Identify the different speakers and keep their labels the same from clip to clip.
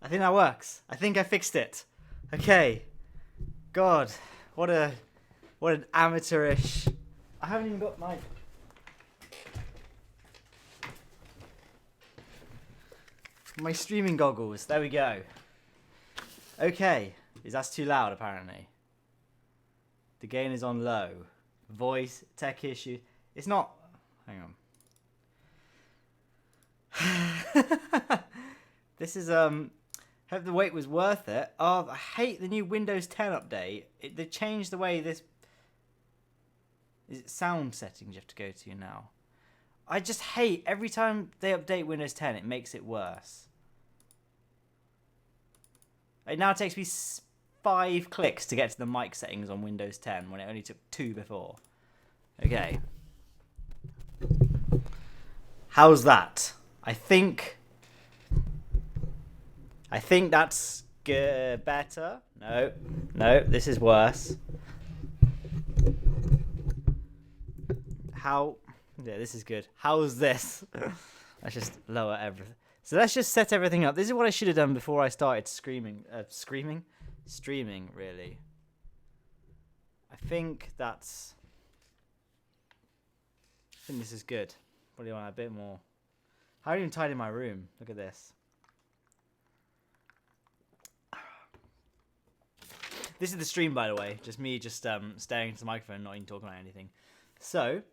Speaker 1: I think that works. I think I fixed it. Okay. God, what an amateurish. I haven't even got my streaming goggles. There we go. Okay. That's too loud apparently. The gain is on low. Voice, tech issue. It's not. Hang on. This is hope the wait was worth it. Oh, I hate the new Windows 10 update. They changed the way this. Is it sound settings you have to go to now? I just hate every time they update Windows 10, it makes it worse. It now takes me 5 clicks to get to the mic settings on Windows 10 when it only took 2 before. Okay. How's that? I think that's good. Better. No, this is worse. How? Yeah, this is good. How's this? Let's just lower everything. So let's just set everything up. This is what I should have done before I started streaming, really. I think this is good. Probably want a bit more. I haven't even tidied my room. Look at this. This is the stream, by the way. Just me staring into the microphone, not even talking about anything. So,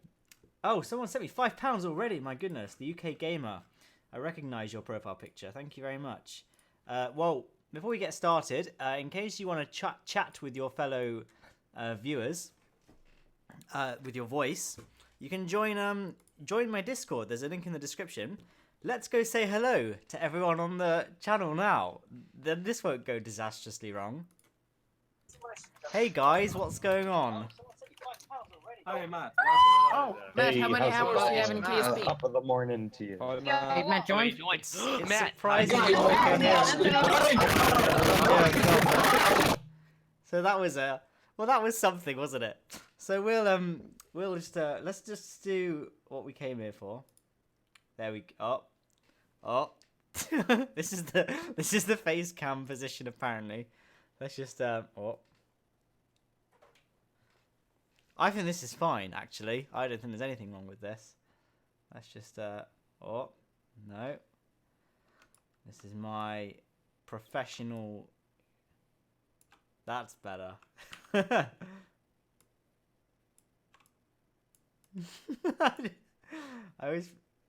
Speaker 1: oh, someone sent me £5 already. My goodness, the UK Gamer. I recognise your profile picture. Thank you very much. Well, before we get started, in case you want to chat with your fellow viewers with your voice, you can join my Discord. There's a link in the description. Let's go say hello to everyone on the channel now. Then this won't go disastrously wrong. Hey guys, what's going on?
Speaker 2: Hey Matt.
Speaker 3: Oh, Matt, how many hours do you have in KSP?
Speaker 2: Top of the morning to you.
Speaker 3: Hey, Matt, join.
Speaker 1: It's
Speaker 3: Matt.
Speaker 1: surprisingly more coherent. So that was something, wasn't it? So we'll just let's just do what we came here for. There we go. Oh. this is the face cam position apparently. Let's just I think this is fine actually. I don't think there's anything wrong with this. Let's just oh, no. This is my professional. That's better.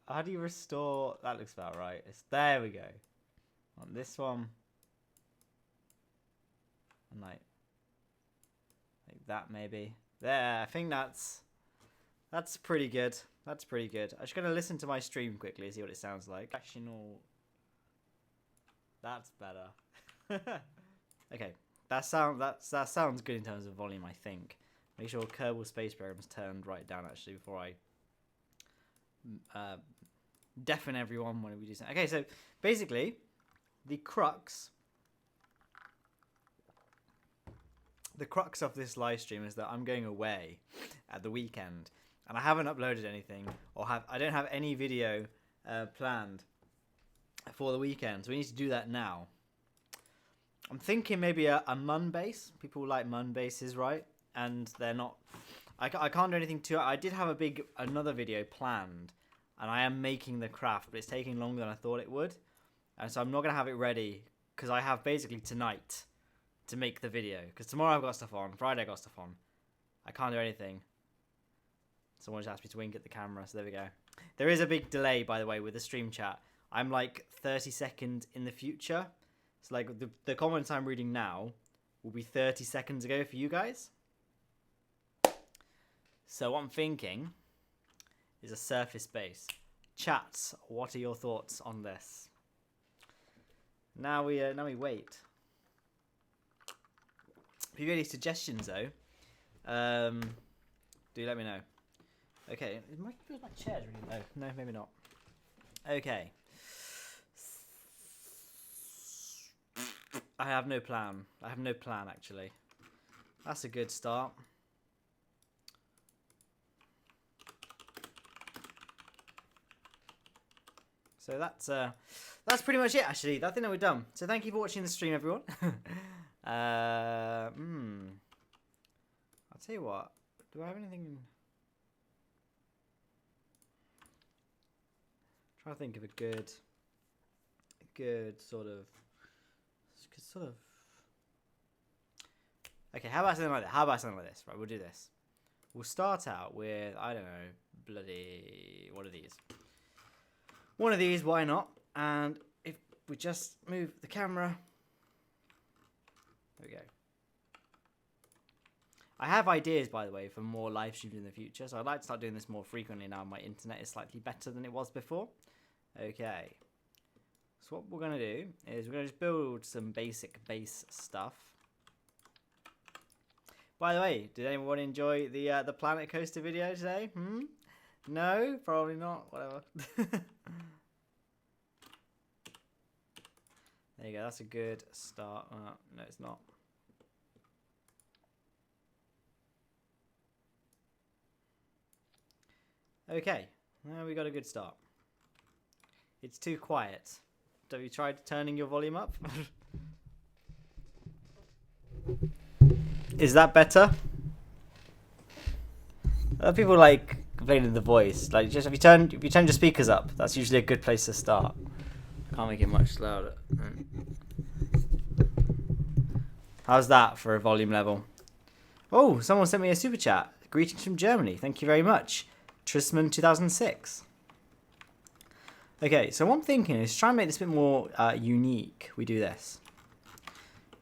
Speaker 1: How do you restore? That looks about right. There we go. On this one. And like that maybe. There, I think that's pretty good. That's pretty good. I'm just gonna listen to my stream quickly and see what it sounds like. Professional. That's better. Okay. That sounds good in terms of volume, I think. Make sure Kerbal Space Program's turned right down actually before I deafen everyone when we do something. Okay, so basically the crux of this live stream is that I'm going away at the weekend and I haven't uploaded anything I don't have any video planned for the weekend, so we need to do that now. I'm thinking maybe a mun base. People like mun bases, right? And they're not. I can't do anything to it. I did have another video planned, and I am making the craft, but it's taking longer than I thought it would, and so I'm not gonna have it ready because I have basically tonight to make the video. Because tomorrow I've got stuff on. Friday I got stuff on. I can't do anything. Someone just asked me to wink at the camera, so there we go. There is a big delay, by the way, with the stream chat. I'm like 30 seconds in the future. So like the comments I'm reading now will be 30 seconds ago for you guys. So what I'm thinking is a surface base. Chats, what are your thoughts on this? Now we wait. If you have any suggestions though, do let me know. Okay, my chair's really low. No, maybe not. Okay. I have no plan. Actually. That's a good start. So that's pretty much it, actually. I think that we're done. So thank you for watching the stream, everyone. I'll tell you what. Do I have anything? Trying to think of a good sort of. Okay, how about something like that? How about something like this? Right, we'll do this. We'll start out with, I don't know, bloody, what are these? One of these, why not? And if we just move the camera, there we go. I have ideas, by the way, for more live streams in the future, so I'd like to start doing this more frequently now my internet is slightly better than it was before. Okay. So what we're going to do is we're going to just build some basic base stuff. By the way, did anyone enjoy the Planet Coaster video today? No? Probably not. Whatever. There you go. That's a good start. No, it's not. Okay. Now we got a good start. It's too quiet. Have you tried turning your volume up? Is that better? People like complaining the voice. Like, just if you turn your speakers up, that's usually a good place to start. Can't make it much louder. How's that for a volume level? Oh, someone sent me a super chat. Greetings from Germany. Thank you very much. Trisman 2006. Okay, so what I'm thinking is try and make this a bit more unique. We do this.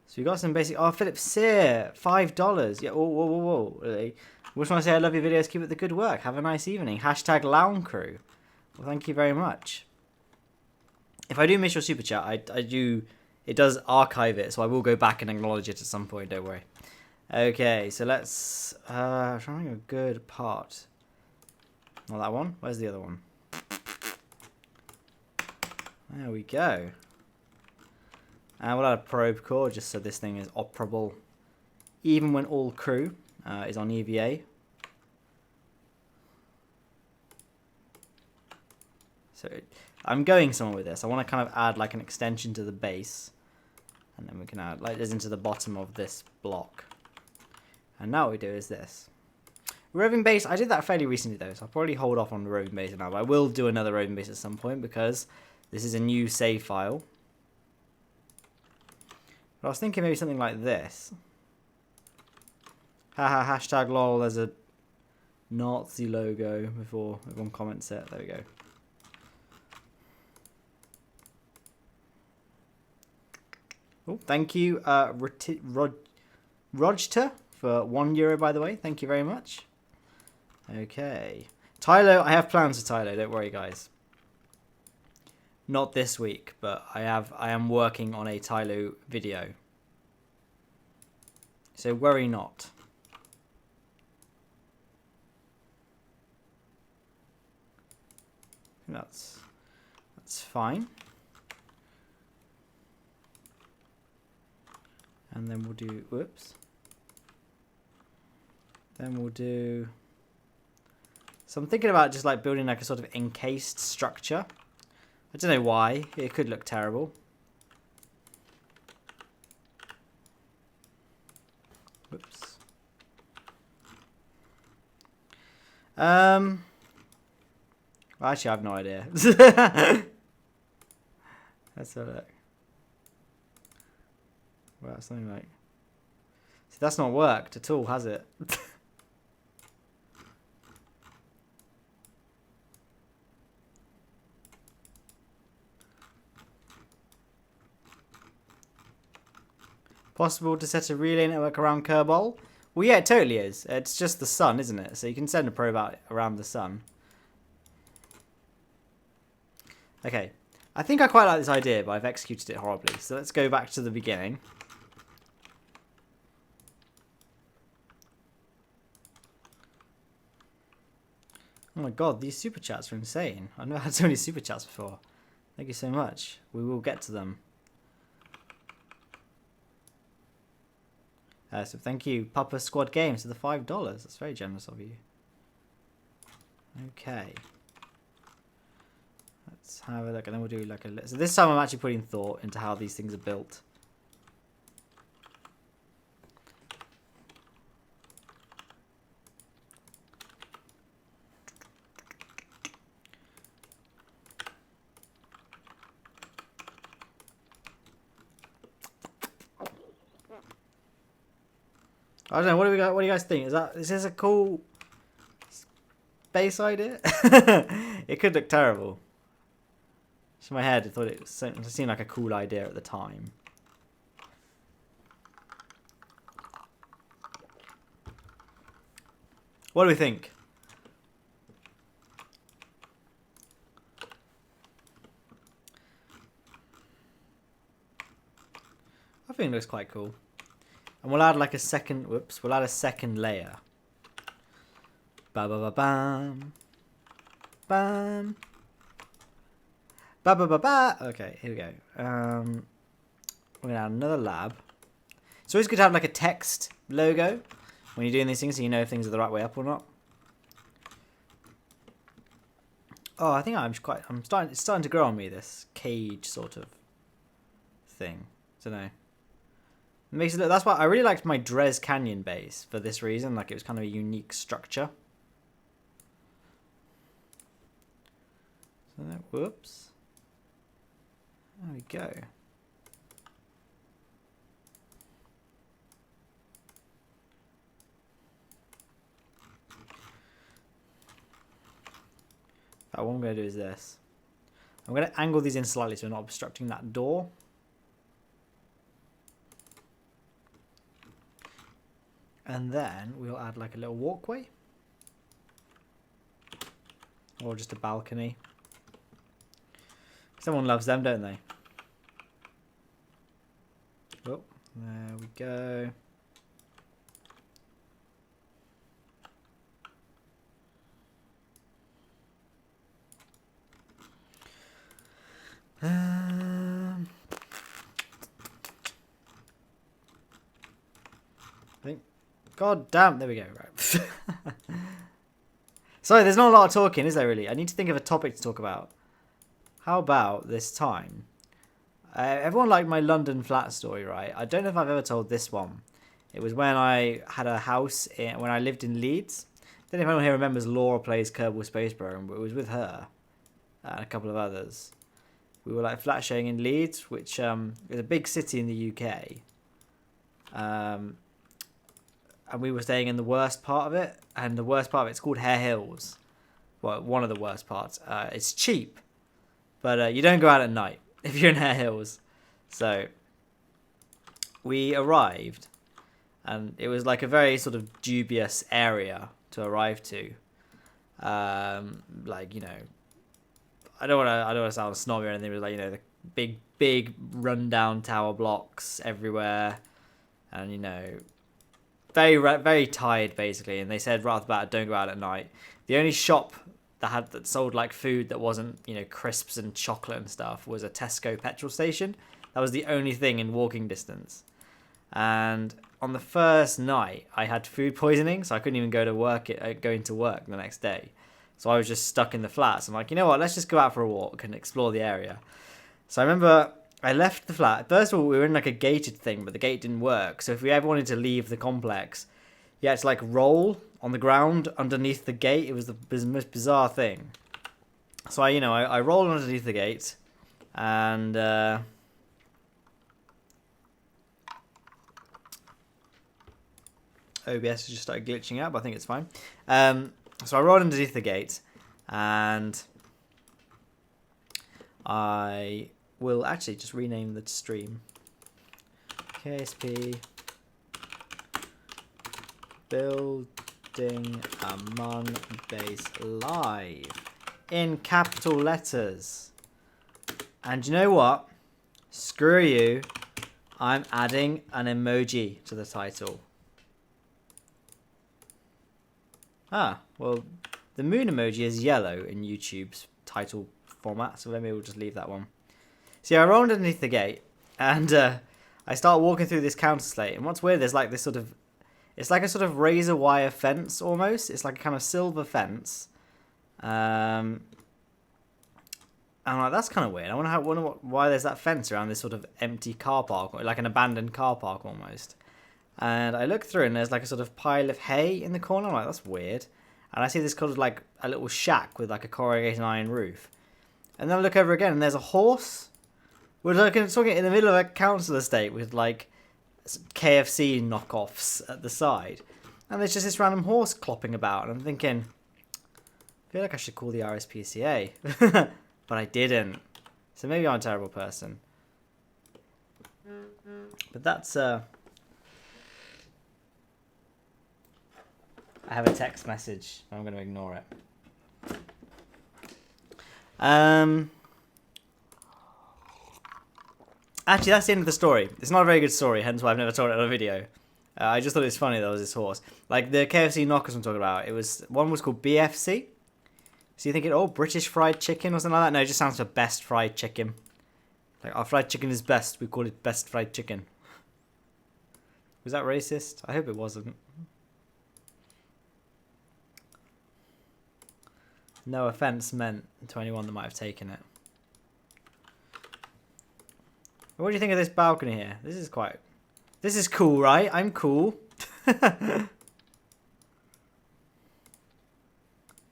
Speaker 1: So we got some basic. Oh, Philip Sear, $5. Yeah. Whoa. Really? We just want to say I love your videos. Keep up the good work. Have a nice evening. Hashtag Lowne crew. Well, thank you very much. If I do miss your super chat, I do. It does archive it, so I will go back and acknowledge it at some point. Don't worry. Okay, so let's try and think of a good part. Not that one. Where's the other one? There we go. And we'll add a probe core just so this thing is operable even when all crew is on EVA. So I'm going somewhere with this. I want to kind of add like an extension to the base. And then we can add like this into the bottom of this block. And now what we do is this. Roving base, I did that fairly recently though, so I'll probably hold off on the roving base now. But I will do another roving base at some point because this is a new save file. But I was thinking maybe something like this. Haha, hashtag lol, there's a Nazi logo before everyone comments it. There we go. Oh, thank you, Rojta, for €1, by the way. Thank you very much. Okay. Tylo, I have plans for Tylo, don't worry, guys. Not this week, but I am working on a Tylo video. So worry not. That's fine. And then we'll do, whoops. Then we'll do, so I'm thinking about just like building like a sort of encased structure. I don't know why, it could look terrible. Whoops. Well, actually I have no idea. Let's have a look. Well, something like, see, that's not worked at all, has it? Possible to set a relay network around Kerbal? Well, yeah, it totally is. It's just the sun, isn't it? So you can send a probe out around the sun. Okay. I think I quite like this idea, but I've executed it horribly. So let's go back to the beginning. Oh my god, these super chats are insane. I've never had so many super chats before. Thank you so much. We will get to them. So thank you, Papa Squad Games, for the $5. That's very generous of you. Okay. Let's have a look, and then we'll do like a. So this time I'm actually putting thought into how these things are built. I don't know. What do we got? What do you guys think? Is this a cool base idea? It could look terrible. Just in my head, I thought it seemed like a cool idea at the time. What do we think? I think it looks quite cool. And we'll add like a second, whoops, we'll add a second layer. Ba ba ba bam. Bam. Ba ba ba ba. Okay, here we go. We're gonna add another lab. It's always good to have like a text logo when you're doing these things so you know if things are the right way up or not. Oh, I think it's starting to grow on me, this cage sort of thing. I don't know. It makes it look, that's why I really liked my Dres Canyon base for this reason. Like, it was kind of a unique structure. So that, whoops. There we go. What I'm going to do is this. I'm going to angle these in slightly so we're not obstructing that door. And then we'll add like a little walkway. Or just a balcony. Someone loves them, don't they? Oh, there we go. I think. God damn, there we go. Right. Sorry, there's not a lot of talking, is there really? I need to think of a topic to talk about. How about this time? Everyone liked my London flat story, right? I don't know if I've ever told this one. It was when I had a house when I lived in Leeds. I don't know if anyone here remembers Laura Plays Kerbal Space Program, but it was with her and a couple of others. We were like flat sharing in Leeds, which is a big city in the UK. And we were staying in the worst part of it, and the worst part of it's called Hare Hills. Well, one of the worst parts. It's cheap, but you don't go out at night if you're in Hare Hills. So we arrived, and it was like a very sort of dubious area to arrive to. Like, you know, I don't want to sound snobby or anything, but like, you know, the big rundown tower blocks everywhere, and you know, very tired basically. And they said right off the bat, don't go out at night. The only shop that sold like food that wasn't, you know, crisps and chocolate and stuff was a Tesco petrol station. That was the only thing in walking distance. And on the first night, I had food poisoning, so I couldn't even go into work the next day. So I was just stuck in the flats. I'm like, you know what? Let's just go out for a walk and explore the area. So I remember I left the flat. First of all, we were in like a gated thing, but the gate didn't work. So if we ever wanted to leave the complex, you had to like roll on the ground underneath the gate. It was the most bizarre thing. So I rolled underneath the gate, and OBS just started glitching out, but I think it's fine. So I rolled underneath the gate, and I will actually just rename the stream KSP Building Among Base Live in capital letters. And you know what? Screw you. I'm adding an emoji to the title. Ah, well, the moon emoji is yellow in YouTube's title format, so maybe we'll just leave that one. So yeah, I rolled underneath the gate, and I start walking through this counter slate, and what's weird, there's like this sort of, it's like a sort of razor wire fence almost. It's like a kind of silver fence. And I'm like, that's kind of weird. I wonder why there's that fence around this sort of empty car park, like an abandoned car park almost. And I look through and there's like a sort of pile of hay in the corner. I'm like, that's weird. And I see this kind of like a little shack with like a corrugated iron roof. And then I look over again and there's a horse. We're talking in the middle of a council estate with like KFC knockoffs at the side. And there's just this random horse clopping about. And I'm thinking, I feel like I should call the RSPCA. But I didn't. So maybe I'm a terrible person. But that's... I have a text message. I'm going to ignore it. Actually, that's the end of the story. It's not a very good story, hence why I've never told it on a video. I just thought it was funny there was this horse. Like the KFC knockers I'm talking about, one was called BFC. So you thinking, oh, British fried chicken or something like that? No, it just sounds for best fried chicken. Like, our fried chicken is best. We call it best fried chicken. Was that racist? I hope it wasn't. No offense meant to anyone that might have taken it. What do you think of this balcony here? This is cool, right? I'm cool.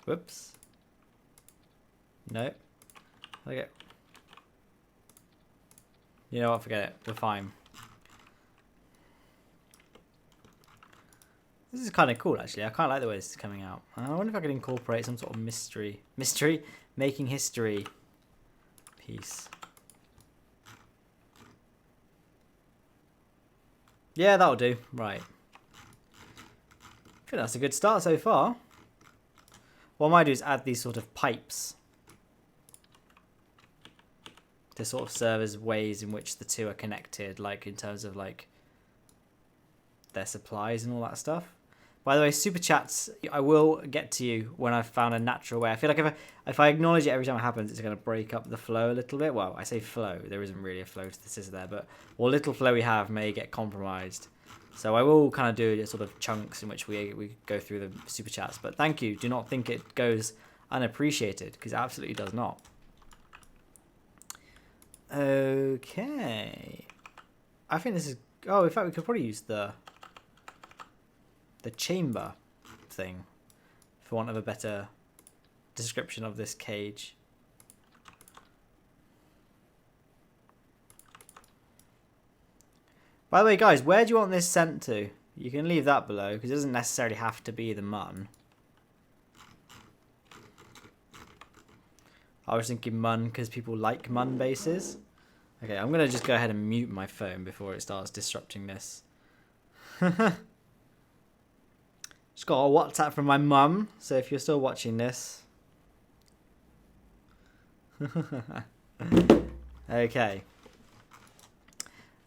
Speaker 1: Whoops. No. Okay. You know what? Forget it. We're fine. This is kind of cool, actually. I quite like the way this is coming out. I wonder if I could incorporate some sort of mystery, making history piece. Yeah, that'll do. Right. I think that's a good start so far. What I might do is add these sort of pipes to sort of serve as ways in which the two are connected, like in terms of like their supplies and all that stuff. By the way, super chats, I will get to you when I've found a natural way. I feel like if I acknowledge it every time it happens, it's going to break up the flow a little bit. Well, I say flow, there isn't really a flow to this, is there? But what little flow we have may get compromised. So I will kind of do sort of chunks in which we go through the super chats. But thank you. Do not think it goes unappreciated, because it absolutely does not. Okay. I think this is... Oh, in fact, we could probably use the chamber thing, for want of a better description of this cage. By the way, guys, where do you want this sent to? You can leave that below, because it doesn't necessarily have to be the mun. I was thinking mun because people like mun bases. Okay, I'm going to just go ahead and mute my phone before it starts disrupting this. Just got a WhatsApp from my mum, so if you're still watching this. Okay.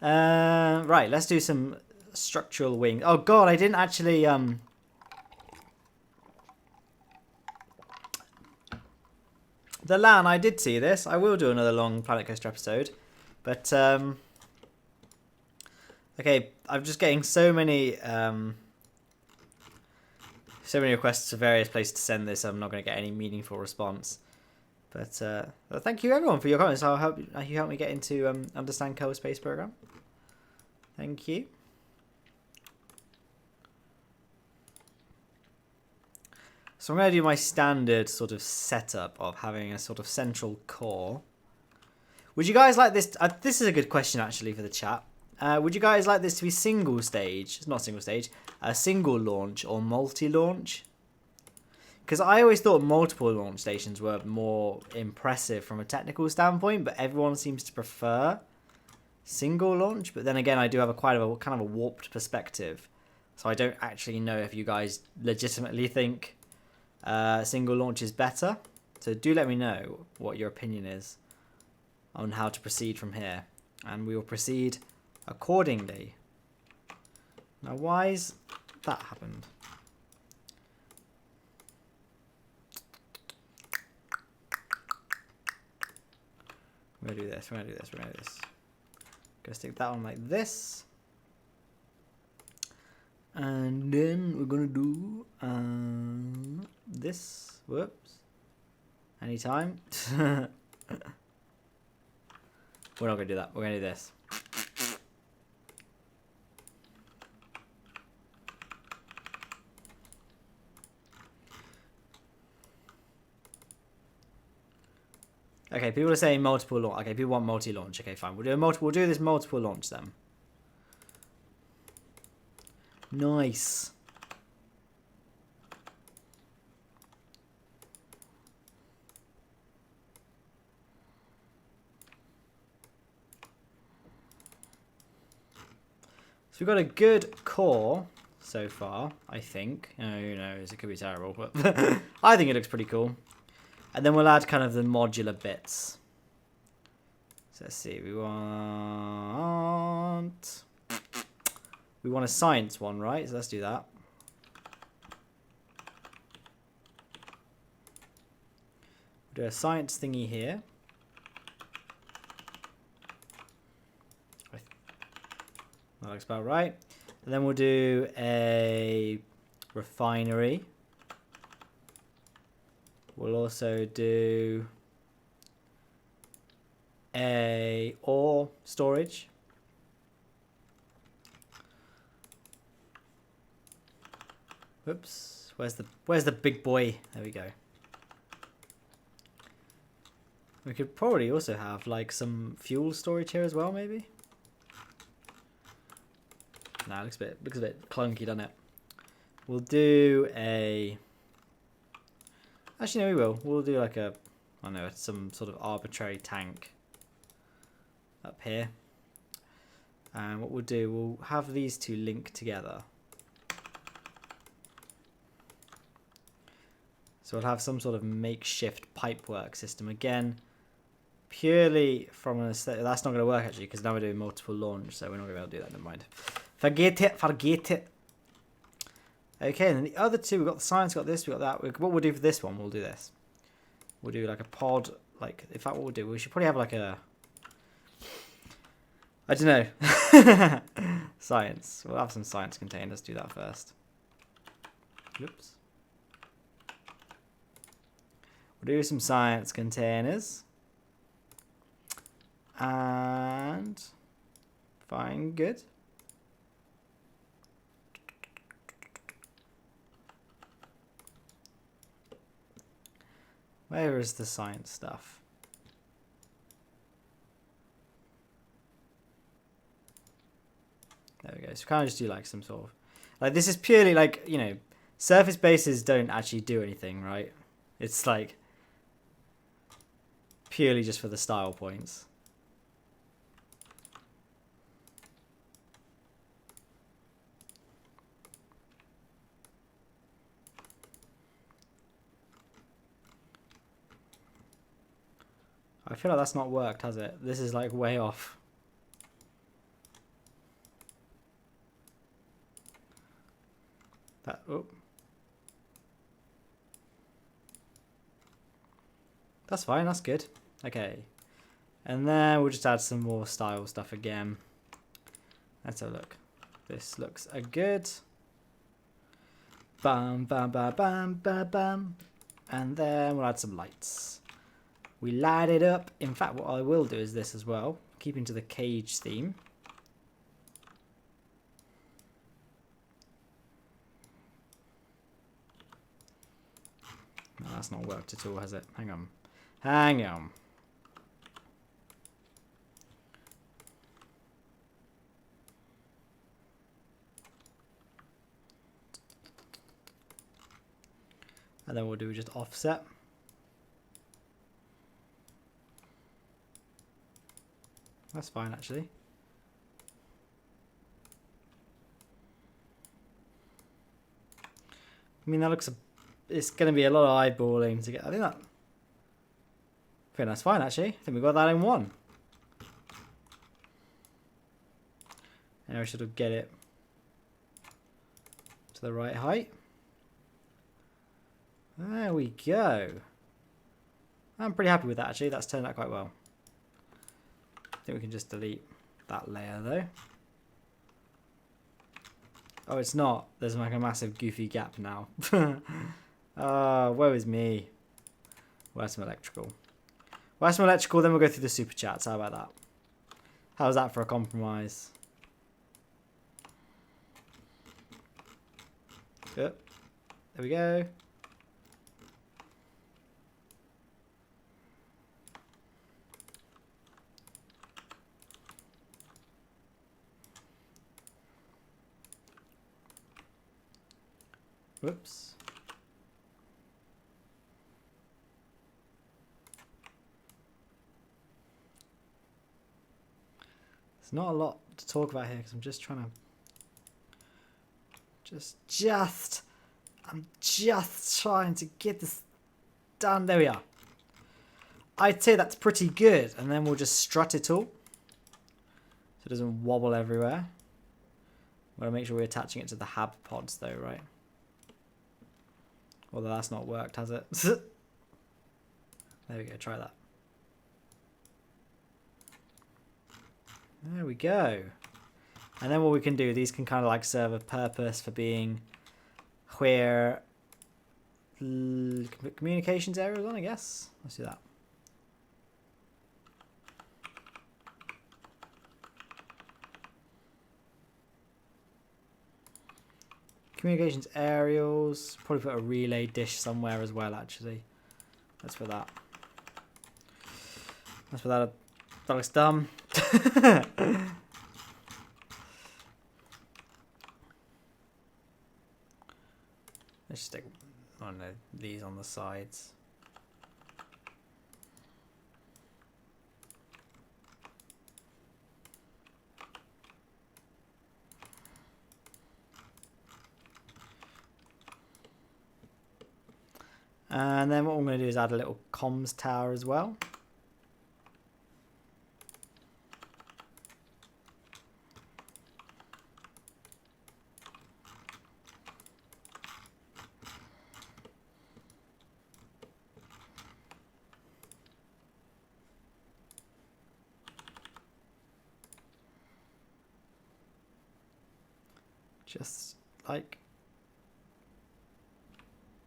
Speaker 1: Right, let's do some structural wings. Oh god, I didn't actually the Lowne, I did see this. I will do another long Planet Coaster episode. But okay, I'm just getting so many requests to various places to send this. I'm not going to get any meaningful response. But thank you everyone for your comments. I'll help you help me get into understand Kerbal Space Program. Thank you. So I'm going to do my standard sort of setup of having a sort of central core. Would you guys like this? This is a good question actually for the chat. Would you guys like this to be single stage? It's not single stage. A single launch or multi-launch? Because I always thought multiple launch stations were more impressive from a technical standpoint, but everyone seems to prefer single launch. But then again, I do have kind of a warped perspective, so I don't actually know if you guys legitimately think single launch is better. So do let me know what your opinion is on how to proceed from here, and we will proceed accordingly. Now, why's that happened? We're gonna do this. We're gonna do this. We're gonna do this. Gonna stick that on like this, and then we're gonna do this. Whoops. Anytime. We're not going to do that. We're going to do this. Okay, people are saying multiple launch. Okay, people want multi-launch. Okay, fine. We'll do a multiple. We'll do this multiple launch then. Nice. So we've got a good core so far, I think. Oh, who knows? It could be terrible, but I think it looks pretty cool. And then we'll add kind of the modular bits. So let's see. We want a science one, right? So let's do that. We'll do a science thingy here. That looks about right. And then we'll do a refinery. We'll also do a ore storage. Whoops. Where's the big boy? There we go. We could probably also have like some fuel storage here as well, maybe. Nah, looks a bit clunky, doesn't it? We'll do a. Actually, no, we will. We'll do like a, I don't know, some sort of arbitrary tank up here. And what we'll do, we'll have these two link together. So we'll have some sort of makeshift pipework system again. Purely from an aesthetic. That's not going to work actually because now we're doing multiple launch, so we're not going to be able to do that. Never mind. Forget it. Forget it. Okay, and then the other two, we've got the science, got this, we got that. What we'll do for this one, we'll do this. We'll do like a pod, like, in fact, what we'll do, we should probably have like a, I don't know, science. We'll have some science containers, do that first. Oops. We'll do some science containers. And, fine, good. Where is the science stuff? There we go. So kind of just do like some sort of... Like this is purely like, you know, surface bases don't actually do anything, right? It's like purely just for the style points. I feel like that's not worked, has it? This is like way off. That, oh. That's fine, that's good. Okay. And then we'll just add some more style stuff again. Let's have a look. This looks good. Bam, bam, bam, bam, bam, bam. And then we'll add some lights. We light it up. In fact, what I will do is this as well. Keeping to the cage theme. No, that's not worked at all, has it? Hang on. Hang on. And then we'll do just offset. That's fine, actually. I mean, that looks... It's going to be a lot of eyeballing to get... I think that's fine, actually. I think we got that in one. Now we should get it to the right height. There we go. I'm pretty happy with that, actually. That's turned out quite well. I think we can just delete that layer though. Oh, it's not. There's like a massive goofy gap now. Woe is me. We'll add some electrical. We'll have some electrical, then we'll go through the super chats. How about that? How's that for a compromise? Yep. There we go. Whoops. There's not a lot to talk about here because I'm just trying to I'm just trying to get this done. There we are. I'd say that's pretty good, and then we'll just strut it all so it doesn't wobble everywhere. We'll make sure we're attaching it to the hab pods though, right? Although that's not worked, has it? There we go, try that. There we go. And then what we can do, these can kind of like serve a purpose for being where communications areas on, I guess. Let's do that. Communications aerials. Probably put a relay dish somewhere as well, actually. Let's put that. Let's put that. That looks dumb. Let's stick, I don't know, these on the sides. And then what I'm going to do is add a little comms tower as well.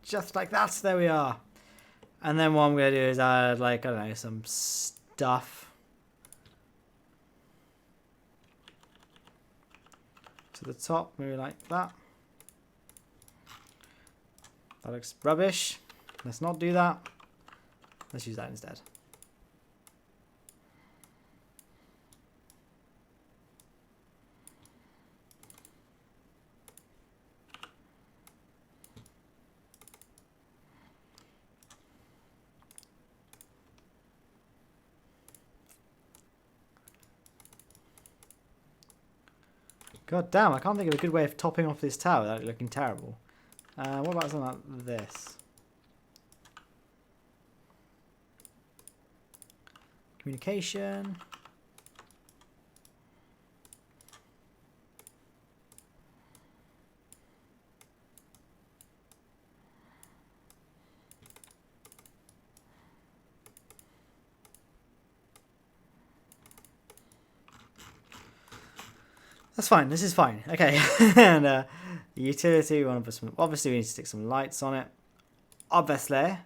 Speaker 1: Just like that. There we are. And then what I'm going to do is add, like, I don't know, some stuff to the top, maybe like that. That looks rubbish. Let's not do that. Let's use that instead. God damn, I can't think of a good way of topping off this tower without it looking terrible. What about something like this? Communication. That's fine. This is fine. Okay. And the utility, we want to put some. Obviously, we need to stick some lights on it. Obviously.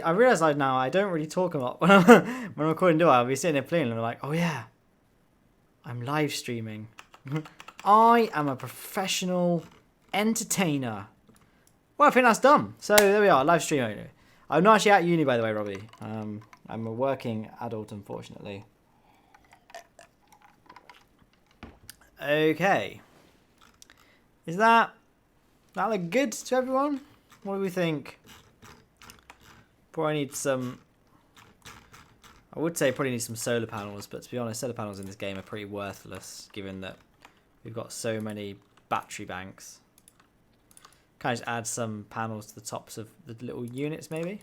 Speaker 1: I realise now I don't really talk a lot when I'm recording, do I? I'll be sitting there playing and I'm like, oh yeah, I'm live streaming. I am a professional entertainer. Well, I think that's done. So there we are, live streaming. I'm not actually at uni, by the way, Robbie. I'm a working adult, unfortunately. Okay. Is that look good to everyone? What do we think? Probably need some. I would say probably need some solar panels, but to be honest, solar panels in this game are pretty worthless, given that we've got so many battery banks. Can I just add some panels to the tops of the little units, maybe?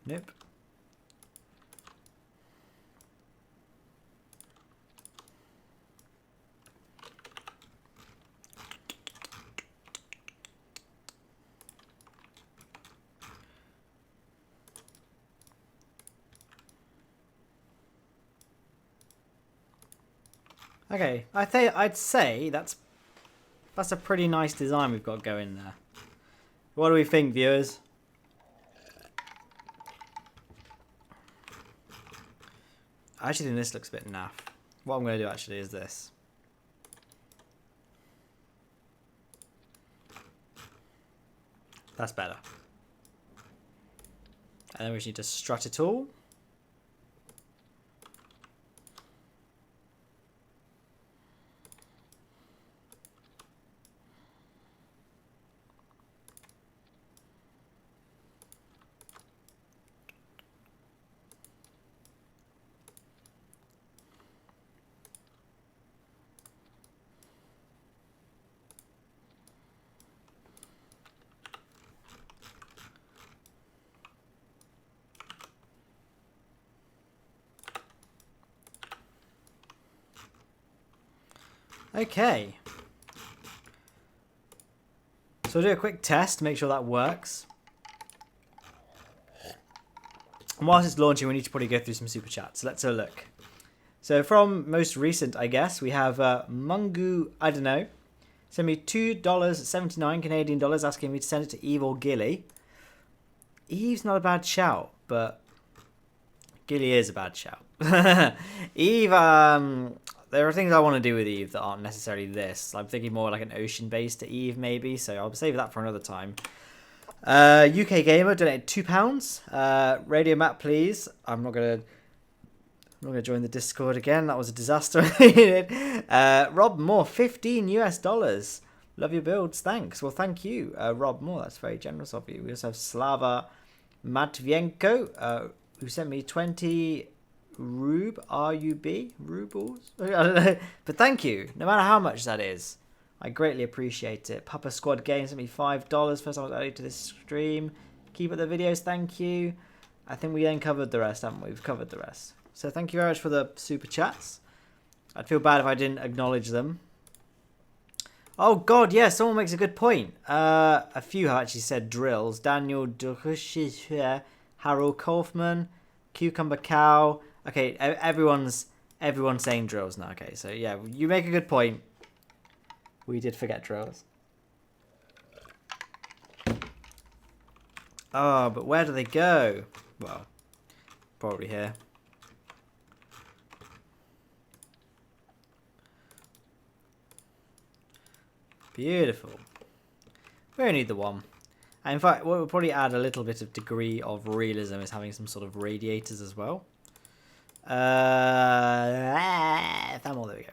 Speaker 1: Nope. Okay, I'd say that's a pretty nice design we've got going there. What do we think, viewers? I actually think this looks a bit naff. What I'm going to do actually is this. That's better. And then we just need to strut it all. Okay. So we'll do a quick test to make sure that works. And whilst it's launching, we need to probably go through some super chats. So let's have a look. So from most recent, I guess, we have Mungu, I don't know, sent me $2.79 Canadian dollars asking me to send it to Eve or Gilly. Eve's not a bad shout, but Gilly is a bad shout. Eve, there are things I want to do with Eve that aren't necessarily this. I'm thinking more like an ocean base to Eve, maybe. So I'll save that for another time. UK Gamer donated £2. Radio Matt, please. I'm not gonna join the Discord again. That was a disaster. Rob Moore, $15. Love your builds. Thanks. Well, thank you, Rob Moore. That's very generous of you. We also have Slava Matvienko, who sent me 20 rubles. I don't know, but thank you. No matter how much that is, I greatly appreciate it. Papa Squad Games sent me $5. First time I was added to this stream. Keep up the videos. Thank you. I think we then covered the rest, haven't we? We've covered the rest. So thank you very much for the super chats. I'd feel bad if I didn't acknowledge them. Oh God, yeah, someone makes a good point. A few have actually said drills. Daniel Dukush, Harold Kaufman, Cucumber Cow. Okay, everyone's saying drills now. Okay, so yeah, you make a good point. We did forget drills. Oh, but where do they go? Well, probably here. Beautiful. We only need the one. And in fact, what we'll probably add a little bit of degree of realism is having some sort of radiators as well. Thermal, there we go.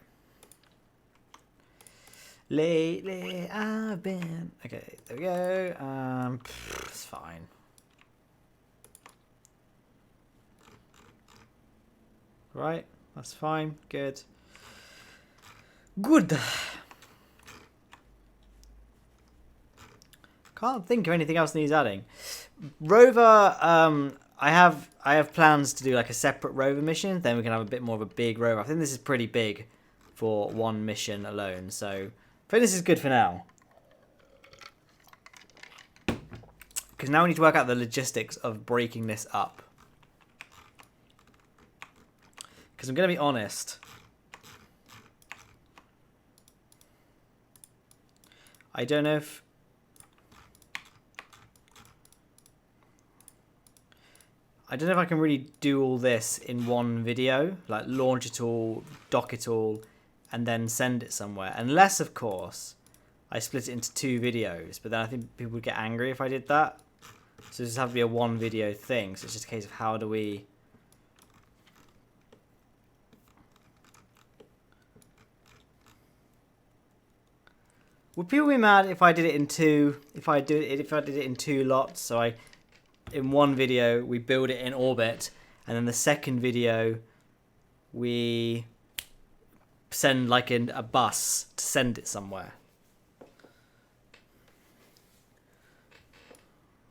Speaker 1: Lately I've been... Okay, there we go. It's fine. Right, that's fine. Good. Good. Can't think of anything else needs adding. Rover, I have plans to do like a separate rover mission. Then we can have a bit more of a big rover. I think this is pretty big for one mission alone. So I think this is good for now. Because now we need to work out the logistics of breaking this up. Because I'm going to be honest. I don't know if... I don't know if I can really do all this in one video, like launch it all, dock it all, and then send it somewhere. Unless, of course, I split it into 2 videos, but then I think people would get angry if I did that. So this have to be a 1 video thing, so it's just a case of how do we... Would people be mad if I did it in 2, if I did it in 2 lots, so in one video we build it in orbit, and then the second video we send like in a bus to send it somewhere?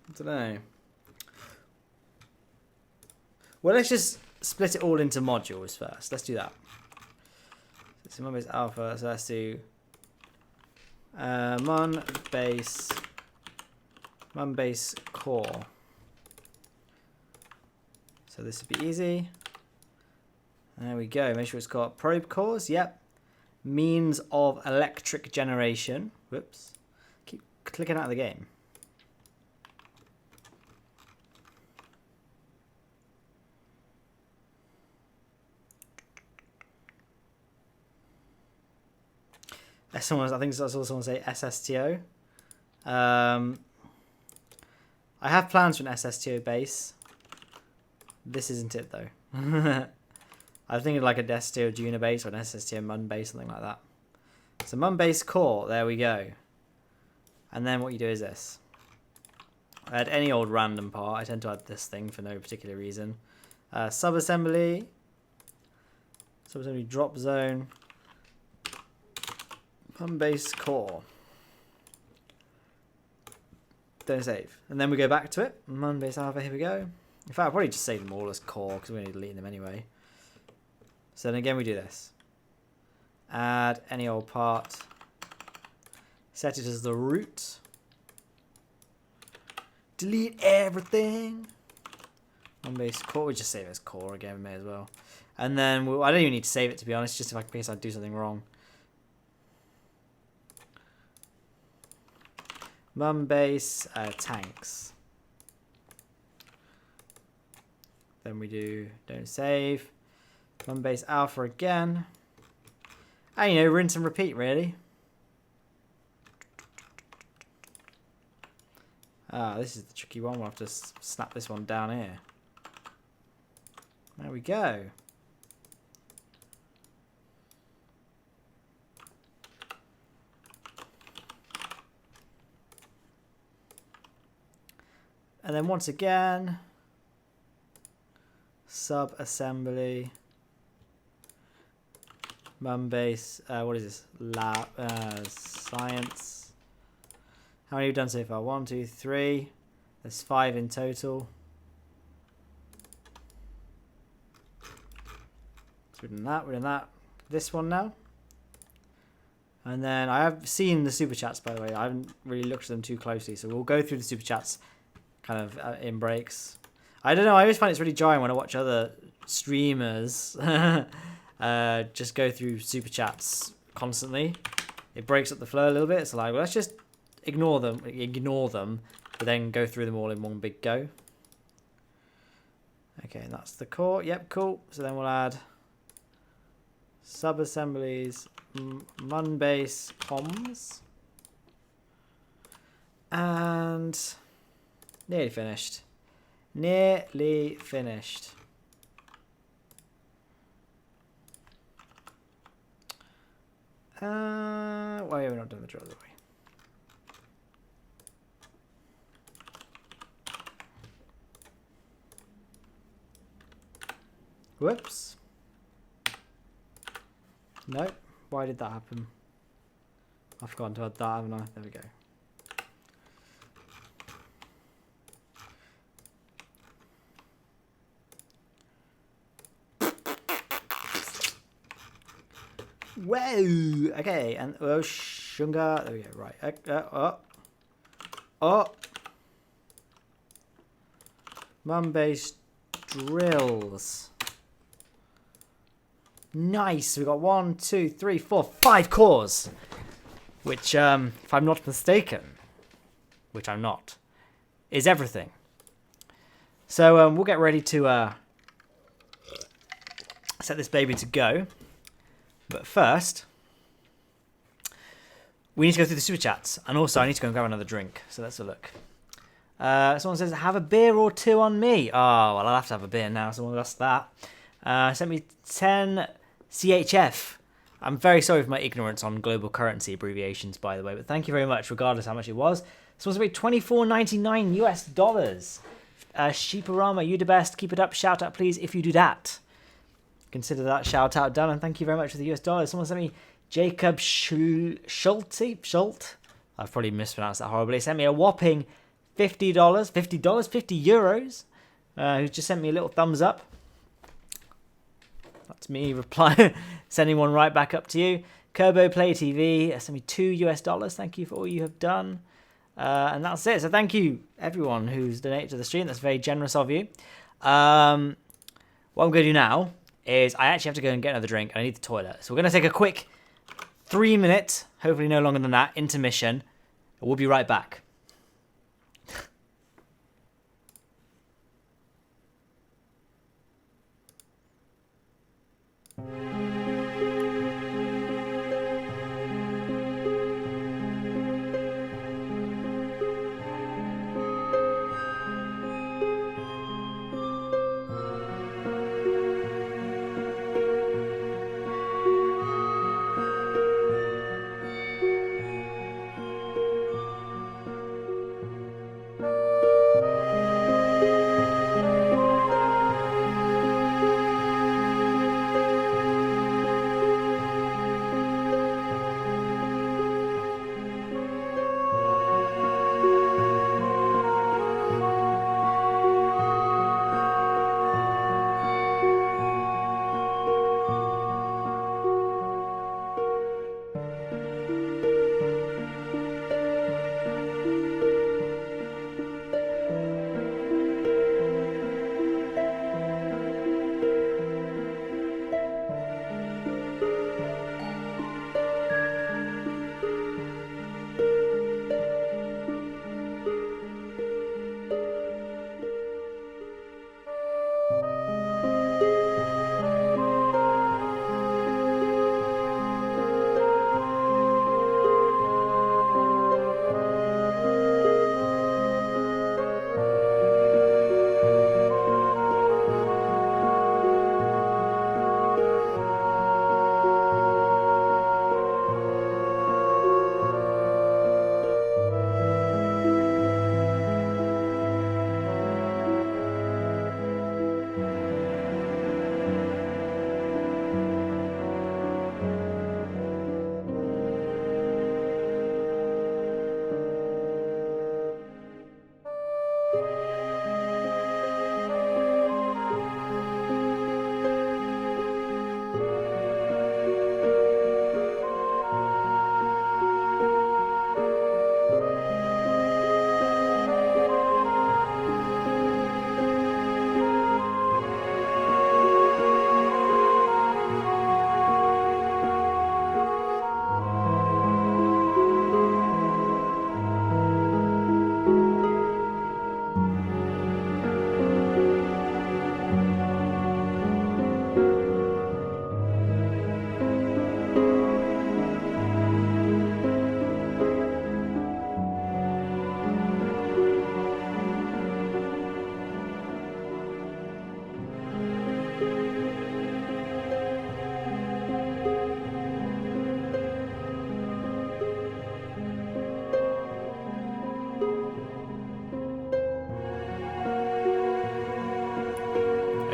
Speaker 1: I don't know. Well, let's just split it all into modules first. Let's do that. So mon base alpha, so let's do mon base core. So this would be easy. There we go. Make sure it's got probe cores. Yep. Means of electric generation. Whoops. Keep clicking out of the game. I think I saw someone say SSTO. I have plans for an SSTO base. This isn't it though. I was thinking like a SSTO Juna base or an SSTO Mun base, something like that. So Mun base core, there we go. And then what you do is this. I add any old random part. I tend to add this thing for no particular reason. Subassembly drop zone. Mun base core. Don't save. And then we go back to it. Mun base alpha, here we go. In fact, I'll probably just save them all as core because we're going to delete them anyway. So then again we do this. Add any old part. Set it as the root. Delete everything. Mun base core. We just save it as core again, we may as well. And then I don't even need to save it, to be honest, just in case I do something wrong. Mun base tanks. Then we do don't save. Mun base alpha again. And you know, rinse and repeat really. This is the tricky one. We'll have to snap this one down here. There we go. And then once again, sub-assembly, Mun base, what is this? Science. How many have we done so far? 1, 2, 3. There's 5 in total. So we've done that, we've done that. This one now. And then I have seen the super chats, by the way. I haven't really looked at them too closely, so we'll go through the super chats kind of in breaks. I don't know, I always find it's really jarring when I watch other streamers just go through super chats constantly. It breaks up the flow a little bit. It's like, well, let's just ignore them, but then go through them all in one big go. Okay, and that's the core. Yep, cool. So then we'll add sub-assemblies, Mun base comms, and nearly finished. Nearly finished. Why are we not doing the drill the way? Whoops. No. Why did that happen? I've forgotten to add that, haven't I? There we go. Whoa! Okay, and oh, Shunga. There we go. Right. Mun base drills. Nice. We got 1, 2, 3, 4, 5 cores, which, if I'm not mistaken, which I'm not, is everything. So we'll get ready to set this baby to go. But first, we need to go through the super chats. And also, I need to go and grab another drink. So let's have a look. Someone says, have a beer or 2 on me. Oh, well, I'll have to have a beer now. Someone asked that. Sent me 10 CHF. I'm very sorry for my ignorance on global currency abbreviations, by the way. But thank you very much, regardless how much it was. Someone sent me $24.99 US. Sheeparama, you the best. Keep it up. Shout out, please, if you do that. Consider that shout out done, and thank you very much for the US dollars. Someone sent me Jacob Schult. I've probably mispronounced that horribly. He sent me a whopping $50, €50, who just sent me a little thumbs up. That's me replying, sending one right back up to you. Kerbo Play TV sent me $2. Thank you for all you have done. And that's it. So thank you, everyone who's donated to the stream. That's very generous of you. What I'm going to do now is I actually have to go and get another drink and I need the toilet. So we're going to take a quick 3-minute, hopefully no longer than that, intermission. We'll be right back.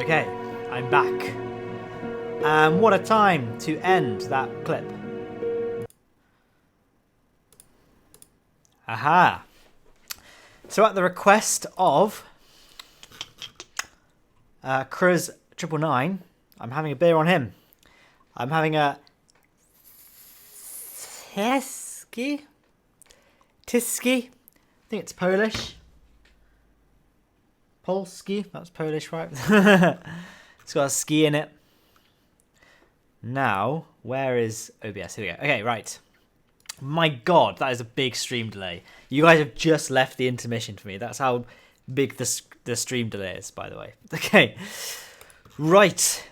Speaker 1: Okay, I'm back. What a time to end that clip. Aha. So at the request of Cruz 999, I'm having a beer on him. I'm having a Tiski. I think it's Polish. Polski, that's Polish, right? It's got a ski in it. Now, where is OBS? Here we go. Okay, right. My God, that is a big stream delay. You guys have just left the intermission for me. That's how big the stream delay is, by the way. Okay, right.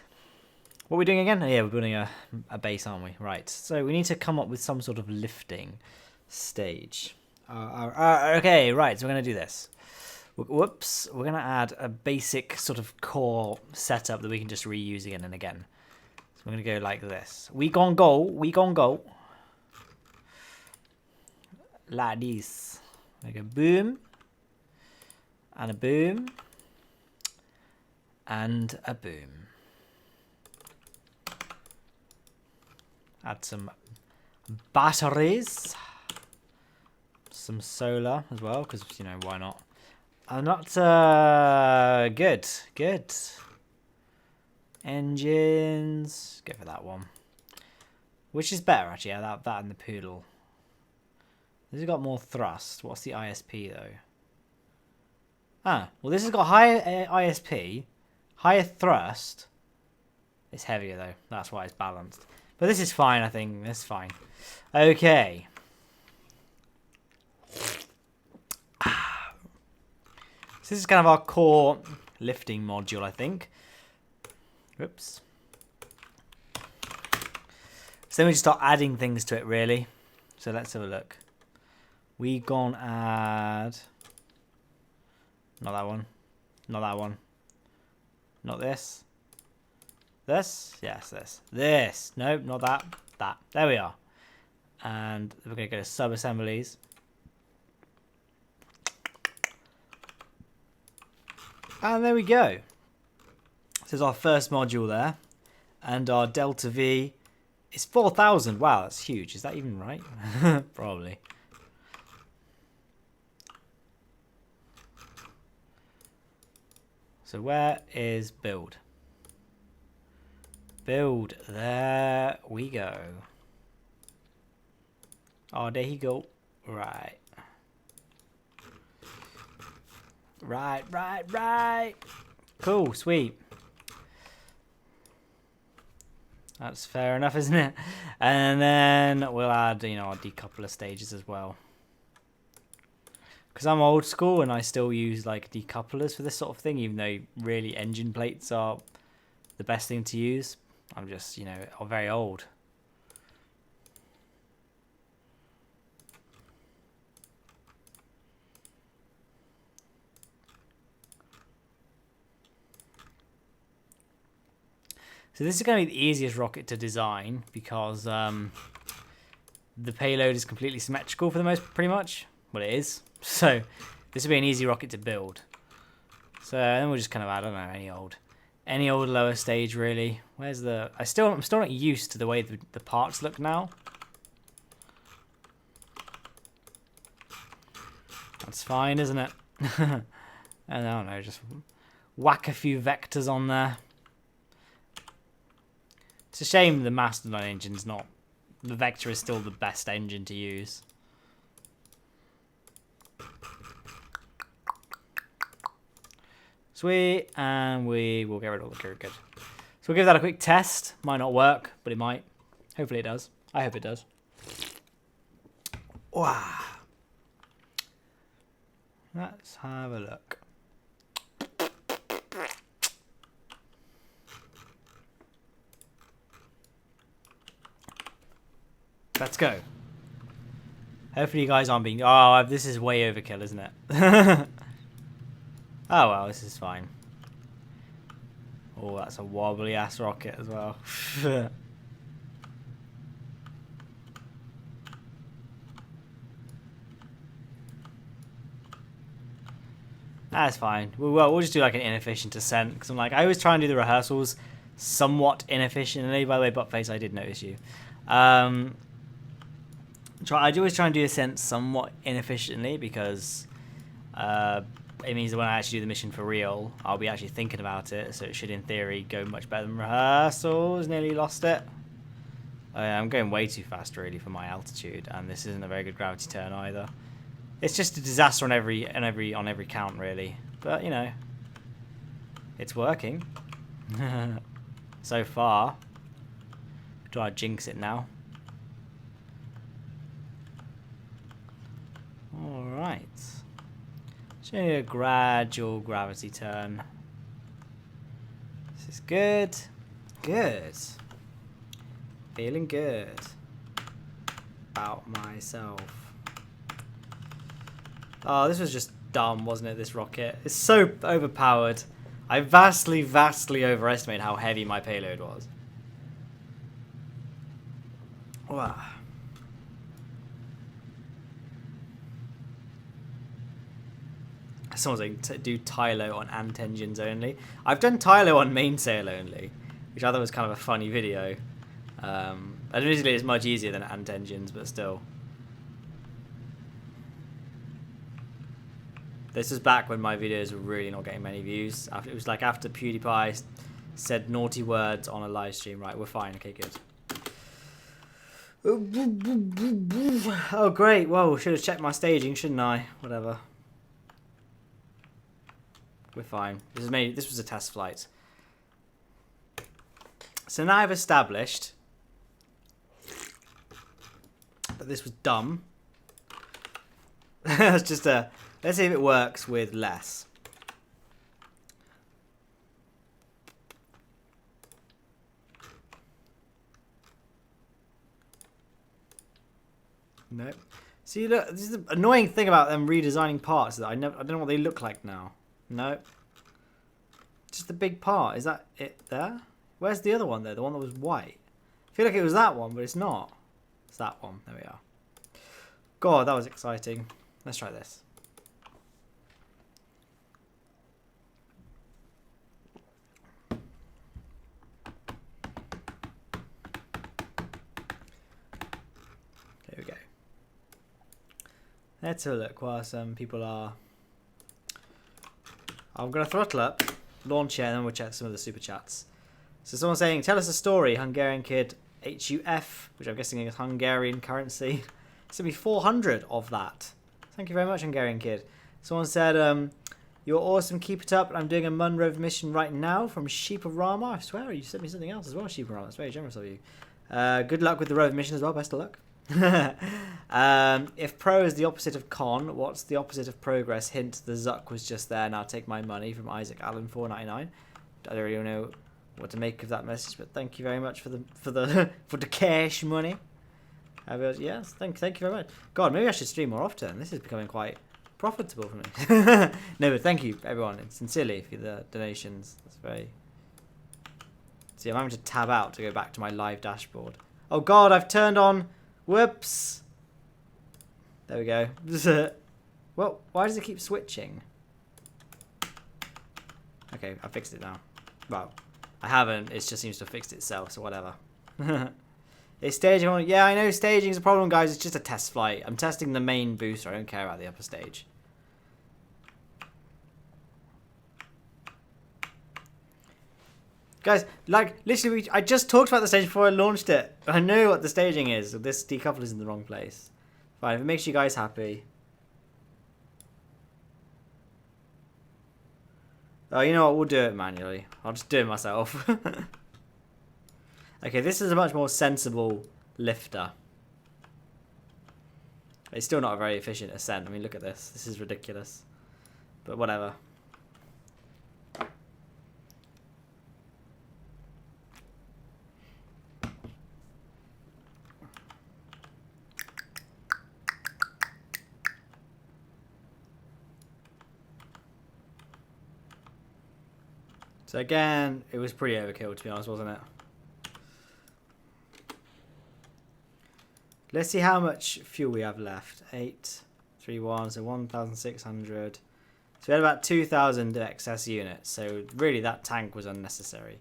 Speaker 1: What are we doing again? Oh, yeah, we're building a base, aren't we? Right. So we need to come up with some sort of lifting stage. Okay, right. So we're going to do this. Whoops, we're going to add a basic sort of core setup that we can just reuse again and again. So we're going to go like this. We gon' go. Like this. Like a boom. And a boom. And a boom. Add some batteries. Some solar as well, because, you know, why not? I'm not, good. Engines, go for that one. Which is better, actually, yeah, that and the poodle. This has got more thrust. What's the ISP, though? Ah, well, this has got higher ISP, higher thrust. It's heavier, though. That's why it's balanced. But this is fine, I think. That's fine. Okay. So this is kind of our core lifting module, I think. Whoops. So then we just start adding things to it, really. So let's have a look. We gonna add... Not that one. Not that one. Not this. This? Yes, this. This. Nope, not that. That. There we are. And we're going to go to sub-assemblies. And there we go. This is our first module there. And our delta V is 4,000. Wow, that's huge. Is that even right? Probably. So where is build? Build. There we go. Oh, there you go. Right. Right. Cool, sweet. That's fair enough, isn't it? And then we'll add, you know, our decoupler stages as well. Because I'm old school and I still use like decouplers for this sort of thing, even though really engine plates are the best thing to use. I'm just, you know, very old. So this is going to be the easiest rocket to design because the payload is completely symmetrical for the most, pretty much. Well, it is. So this will be an easy rocket to build. So then we'll just kind of add, I don't know, any old lower stage really. Where's the? I'm still not used to the way the parts look now. That's fine, isn't it? And I don't know, just whack a few vectors on there. It's a shame the Mastodon engine's not. The Vector is still the best engine to use. Sweet, and we will get rid of all the code. Good. So we'll give that a quick test. Might not work, but it might. Hopefully it does. I hope it does. Wow. Let's have a look. Let's go. Hopefully you guys aren't being... Oh, this is way overkill, isn't it? Oh, well, this is fine. Oh, that's a wobbly-ass rocket as well. That's fine. We'll just do like an inefficient ascent. Because I'm like, I always try and do the rehearsals somewhat inefficiently. By the way, Buttface, I did notice you. I always try and do ascent somewhat inefficiently because it means that when I actually do the mission for real, I'll be actually thinking about it. So it should, in theory, go much better than rehearsals. Nearly lost it. I'm going way too fast, really, for my altitude, and this isn't a very good gravity turn either. It's just a disaster on every count, really. But you know, it's working so far. Do I jinx it now? All right. Showing a gradual gravity turn. This is good. Good. Feeling good about myself. Oh, this was just dumb, wasn't it, this rocket? It's so overpowered. I vastly overestimated how heavy my payload was. Wow. Someone's like, do Tylo on ant engines only. I've done Tylo on mainsail only, which I thought was kind of a funny video. Admittedly, it's much easier than ant engines, but still. This was back when my videos were really not getting many views. It was like after PewDiePie said naughty words on a live stream. Right, we're fine. Okay, good. Oh, great. Whoa, should have checked my staging, shouldn't I? Whatever. We're fine. This was a test flight. So now I've established But this was dumb. It's just a... Let's see if it works with less. Nope. See, look, this is the annoying thing about them redesigning parts that I don't know what they look like now. Nope. Just the big part. Is that it there? Where's the other one though? The one that was white. I feel like it was that one, but it's not. It's that one. There we are. God, that was exciting. Let's try this. There we go. Let's have a look while some people are... I'm going to throttle up, launch it, and then we'll check some of the super chats. So someone's saying, tell us a story, Hungarian kid, HUF, which I'm guessing is Hungarian currency. It's going to be 400 of that. Thank you very much, Hungarian kid. Someone said, you're awesome, keep it up. I'm doing a Munro mission right now from Sheeparama. I swear, you sent me something else as well, Sheeparama. That's very generous of you. Good luck with the Rover mission as well, best of luck. If pro is the opposite of con, what's the opposite of progress? Hint, the Zuck was just there. Now take my money from Isaac Allen 499. I don't really know what to make of that message, but thank you very much for the cash money. Yes, thank you very much. God, maybe I should stream more often. This is becoming quite profitable for me. No, but thank you everyone, sincerely, for the donations. That's very... See, I'm having to tab out to go back to my live dashboard. Oh God, I've turned on... Whoops. There we go. Well, why does it keep switching? Okay, I fixed it now. Well, I haven't. It just seems to have fixed itself, so whatever. Is staging on? Yeah, I know staging is a problem, guys. It's just a test flight. I'm testing the main booster. I don't care about the upper stage. Guys, like, literally, I just talked about the stage before I launched it. I know what the staging is. This decoupler is in the wrong place. Fine, if it makes you guys happy. Oh, you know what? We'll do it manually. I'll just do it myself. Okay, this is a much more sensible lifter. It's still not a very efficient ascent. I mean, look at this. This is ridiculous. But whatever. So again, it was pretty overkill, to be honest, wasn't it? Let's see how much fuel we have left. 831, so 1,600. So we had about 2,000 excess units. So really, that tank was unnecessary.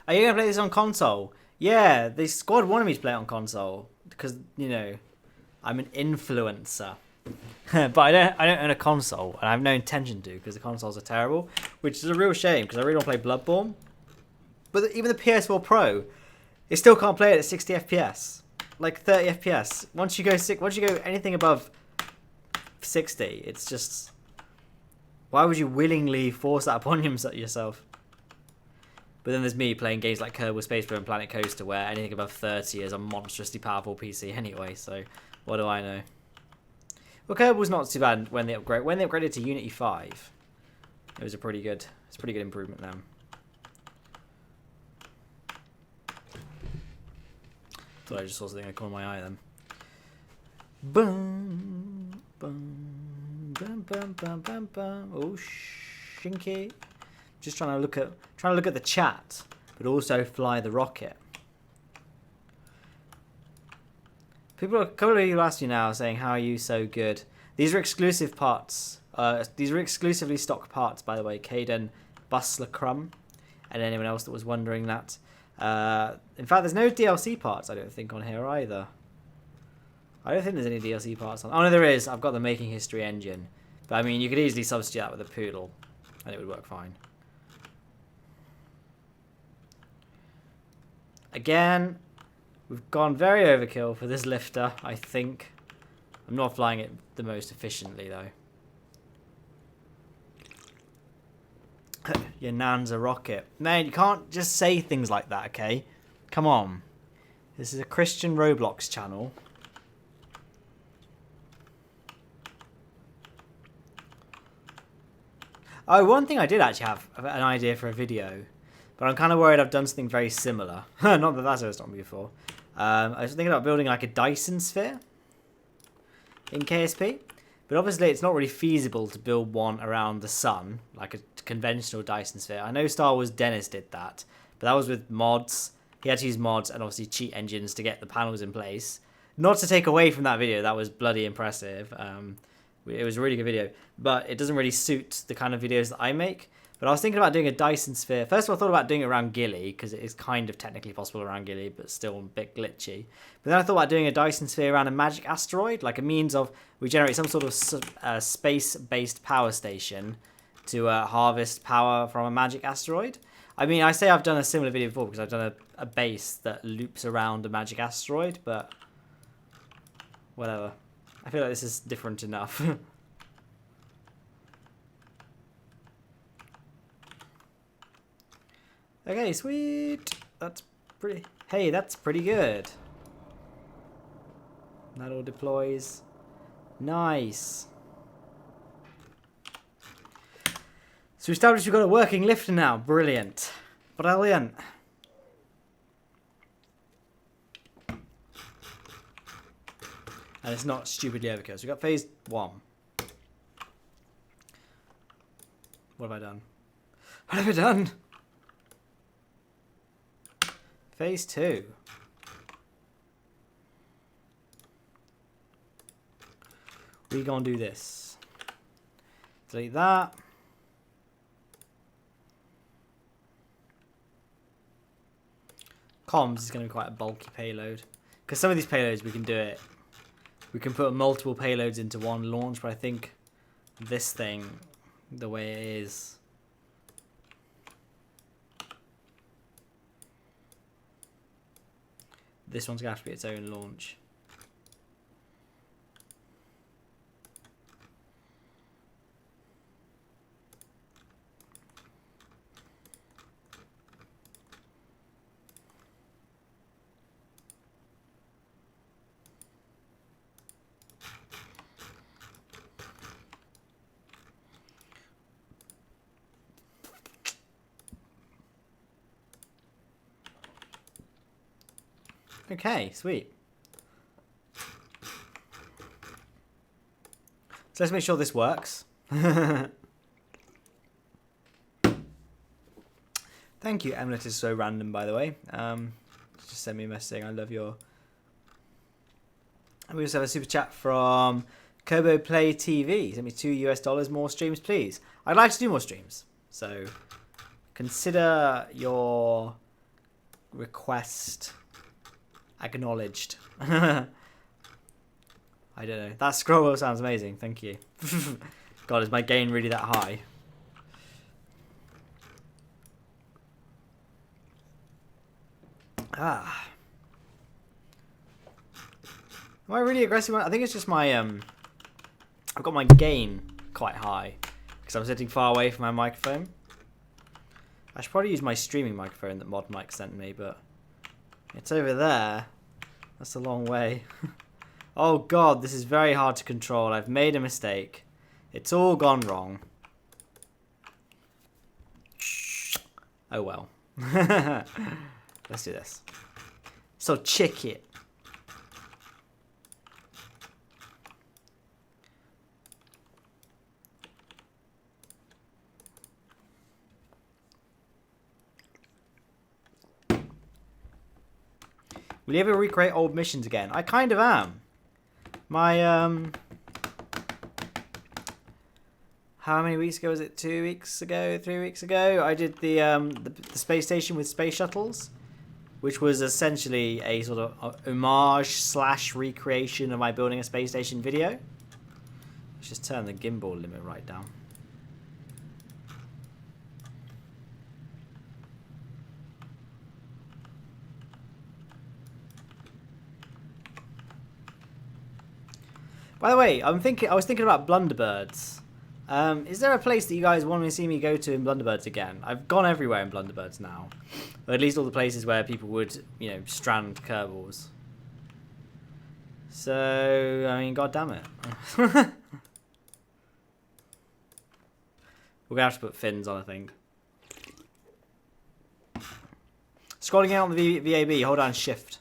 Speaker 1: Are you going to play this on console? Yeah, the squad wanted me to play it on console because, you know, I'm an influencer. But I don't own a console, and I have no intention to because the consoles are terrible, which is a real shame because I really want to play Bloodborne. But even the PS4 Pro, it still can't play it at 60 FPS, like 30 FPS. Once you go anything above 60, it's just, why would you willingly force that upon yourself? But then there's me playing games like Kerbal Space Probe and Planet Coaster, where anything above 30 is a monstrously powerful PC anyway. So what do I know? Well, Kerbal's not too bad when they upgraded to Unity 5. It was a pretty good improvement then. Thought I just saw something in the corner of my eye then. Boom, boom, bum, bum, bum, bum, bum. Oh, shinky. Just trying to look at the chat, but also fly the rocket. A couple of you asked me now, saying, "How are you so good?" These are exclusive parts. These are exclusively stock parts, by the way. Caden, Bustler Crumb, and anyone else that was wondering that. In fact, there's no DLC parts, I don't think, on here either. I don't think there's any DLC parts on. Oh no, there is. I've got the Making History engine, but I mean, you could easily substitute that with a Poodle, and it would work fine. Again, we've gone very overkill for this lifter, I think. I'm not flying it the most efficiently, though. Your nan's a rocket. Man, you can't just say things like that, okay? Come on. This is a Christian Roblox channel. Oh, one thing I did actually have an idea for a video, but I'm kind of worried I've done something very similar. Not that that's ever stopped me before. I was thinking about building like a Dyson sphere in KSP, but obviously it's not really feasible to build one around the sun, like a conventional Dyson sphere. I know Star Wars Dennis did that, but that was with mods. He had to use mods and obviously cheat engines to get the panels in place. Not to take away from that video, that was bloody impressive. It was a really good video, but it doesn't really suit the kind of videos that I make. But I was thinking about doing a Dyson sphere. First of all, I thought about doing it around Gilly, because it is kind of technically possible around Gilly, but still a bit glitchy. But then I thought about doing a Dyson sphere around a magic asteroid, like a means of we generate some sort of space-based power station to harvest power from a magic asteroid. I mean, I say I've done a similar video before because I've done a base that loops around a magic asteroid, but whatever. I feel like this is different enough. Okay, sweet. That's pretty... Hey, that's pretty good. That all deploys. Nice. So we established we've got a working lifter now. Brilliant. Brilliant. And it's not stupidly overkill. So we got phase 1. What have I done? What have I done? Phase 2. We gonna do this. Delete that. Comms is going to be quite a bulky payload. Because some of these payloads we can do it. We can put multiple payloads into one launch, but I think this thing, the way it is... This one's going to have to be its own launch. Okay, sweet. So let's make sure this works. Thank you, Emlet is so random, by the way. Just send me a message saying I love your... And we also have a super chat from Kobo Play TV. Send me $2 more streams, please. I'd like to do more streams, so consider your request acknowledged. I don't know. That scroll wheel sounds amazing. Thank you. God, is my gain really that high? Ah. Am I really aggressive? I think it's just my I've got my gain quite high because I'm sitting far away from my microphone. I should probably use my streaming microphone that Mod Mike sent me, but it's over there. That's a long way. Oh god, this is very hard to control. I've made a mistake. It's all gone wrong. Oh well. Let's do this. So check it. Will you ever recreate old missions again? I kind of am. My, how many weeks ago was it? 2 weeks ago? 3 weeks ago? I did the space station with space shuttles, which was essentially a sort of homage / recreation of my building a space station video. Let's just turn the gimbal limit right down. By the way, I was thinking about blunderbirds. Is there a place that you guys want to see me go to in Blunderbirds again? I've gone everywhere in Blunderbirds now. Or at least all the places where people would, you know, strand Kerbals. So, I mean, god damn it. We're going to have to put fins on, I think. Scrolling out on the VAB, hold down shift.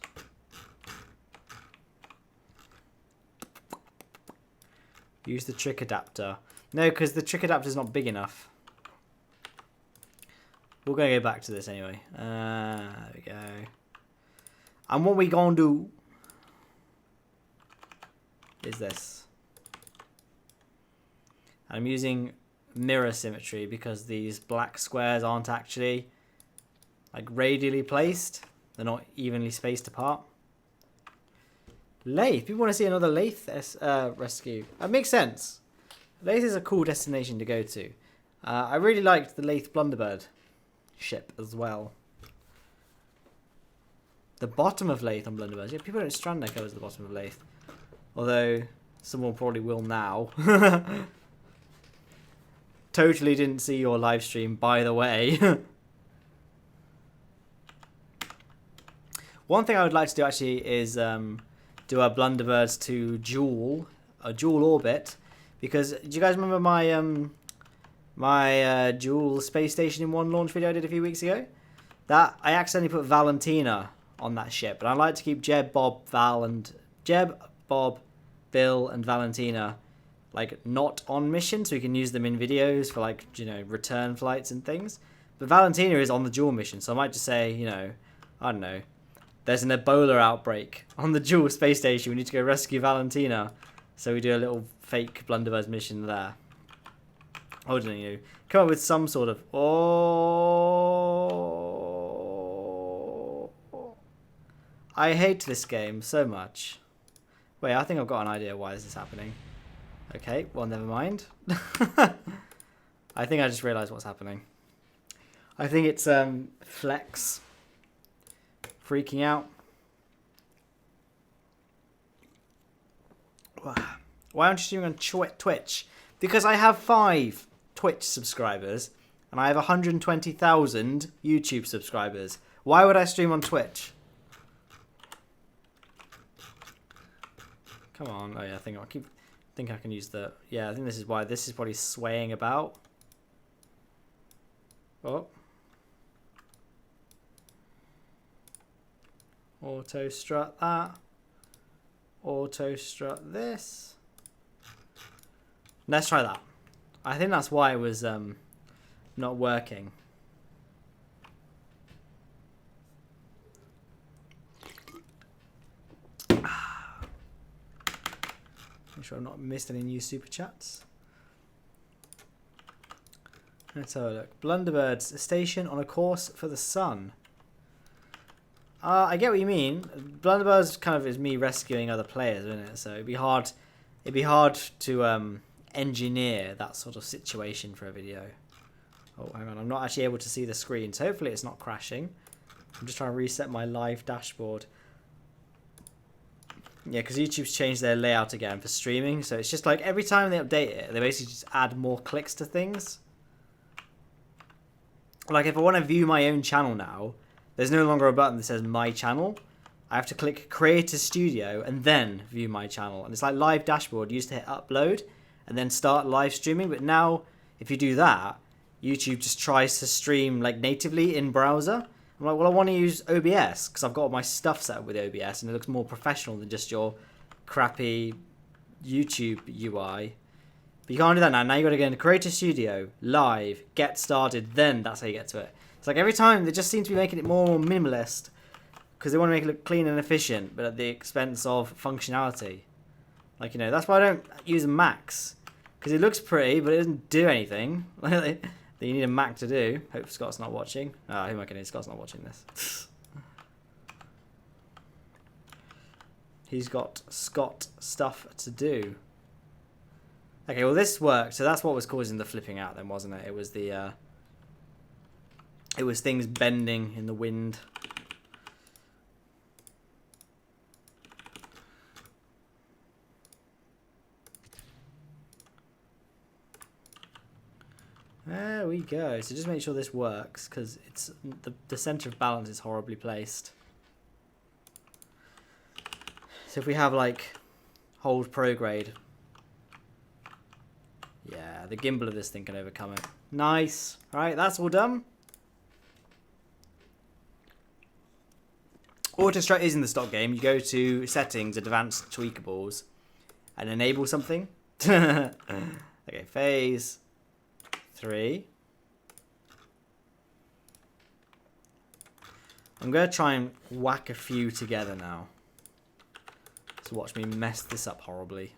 Speaker 1: Use the trick adapter. No, because the trick adapter is not big enough. We're going to go back to this anyway. There we go. And what we going to do is this. I'm using mirror symmetry because these black squares aren't actually like radially placed. They're not evenly spaced apart. Lathe. People want to see another Lathe rescue. That makes sense. Lathe is a cool destination to go to. I really liked the Lathe Blunderbird ship as well. The bottom of Lathe on Blunderbirds. Yeah, people don't strand their covers at the bottom of Lathe. Although, someone probably will now. Totally didn't see your live stream, by the way. One thing I would like to do actually is do our Blunderbirds to a dual orbit. Because, do you guys remember my my dual space station in one launch video I did a few weeks ago? That I accidentally put Valentina on that ship, and I like to keep Jeb, Bob, Bill, and Valentina like not on mission, so we can use them in videos for like, you know, return flights and things. But Valentina is on the dual mission, so I might just say, you know, I don't know, there's an Ebola outbreak on the dual space station. We need to go rescue Valentina, so we do a little fake Blunderbirds mission there. I don't know, come up with some sort of I hate this game so much. Wait, I think I've got an idea why this is happening. Okay, well, never mind. I think I just realised what's happening. I think it's Flex freaking out. Why aren't you streaming on Twitch? Because I have 5 Twitch subscribers and I have 120,000 YouTube subscribers. Why would I stream on Twitch? Come on. Oh yeah, I think I can use the... Yeah, I think this is why this is probably swaying about. Oh. Auto strut that. Auto strut this. Let's try that. I think that's why it was not working. Make sure I've not missed any new super chats. Let's have a look. Blunderbirds, a station on a course for the sun. I get what you mean. Blunderbirds kind of is me rescuing other players, isn't it? So it'd be hard to engineer that sort of situation for a video. Oh, hang on. I'm not actually able to see the screen, so hopefully it's not crashing. I'm just trying to reset my live dashboard. Yeah, because YouTube's changed their layout again for streaming, so it's just like every time they update it, they basically just add more clicks to things. Like if I want to view my own channel now, there's no longer a button that says my channel. I have to click create a studio and then view my channel. And it's like live dashboard. You used to hit upload and then start live streaming, but now if you do that, YouTube just tries to stream like natively in browser. I'm like, well, I want to use OBS because I've got all my stuff set up with OBS and it looks more professional than just your crappy YouTube UI. But you can't do that now. Now you got to go into Create a Studio, live, get started, then that's how you get to it. It's like every time they just seem to be making it more and more minimalist because they want to make it look clean and efficient, but at the expense of functionality. Like, you know, that's why I don't use Macs because it looks pretty, but it doesn't do anything. That you need a Mac to do. Hope Scott's not watching. Who am I kidding? Scott's not watching this. He's got Scott stuff to do. Okay, well this worked. So that's what was causing the flipping out then, wasn't it? It was the it was things bending in the wind. go. So just make sure this works, because it's the center of balance is horribly placed. So if we have like hold prograde, yeah, the gimbal of this thing can overcome it. Nice. All right, that's all done. Auto strut is in the stock game. You go to settings, advanced tweakables, and enable something. Okay, phase 3. I'm going to try and whack a few together now. So watch me mess this up horribly.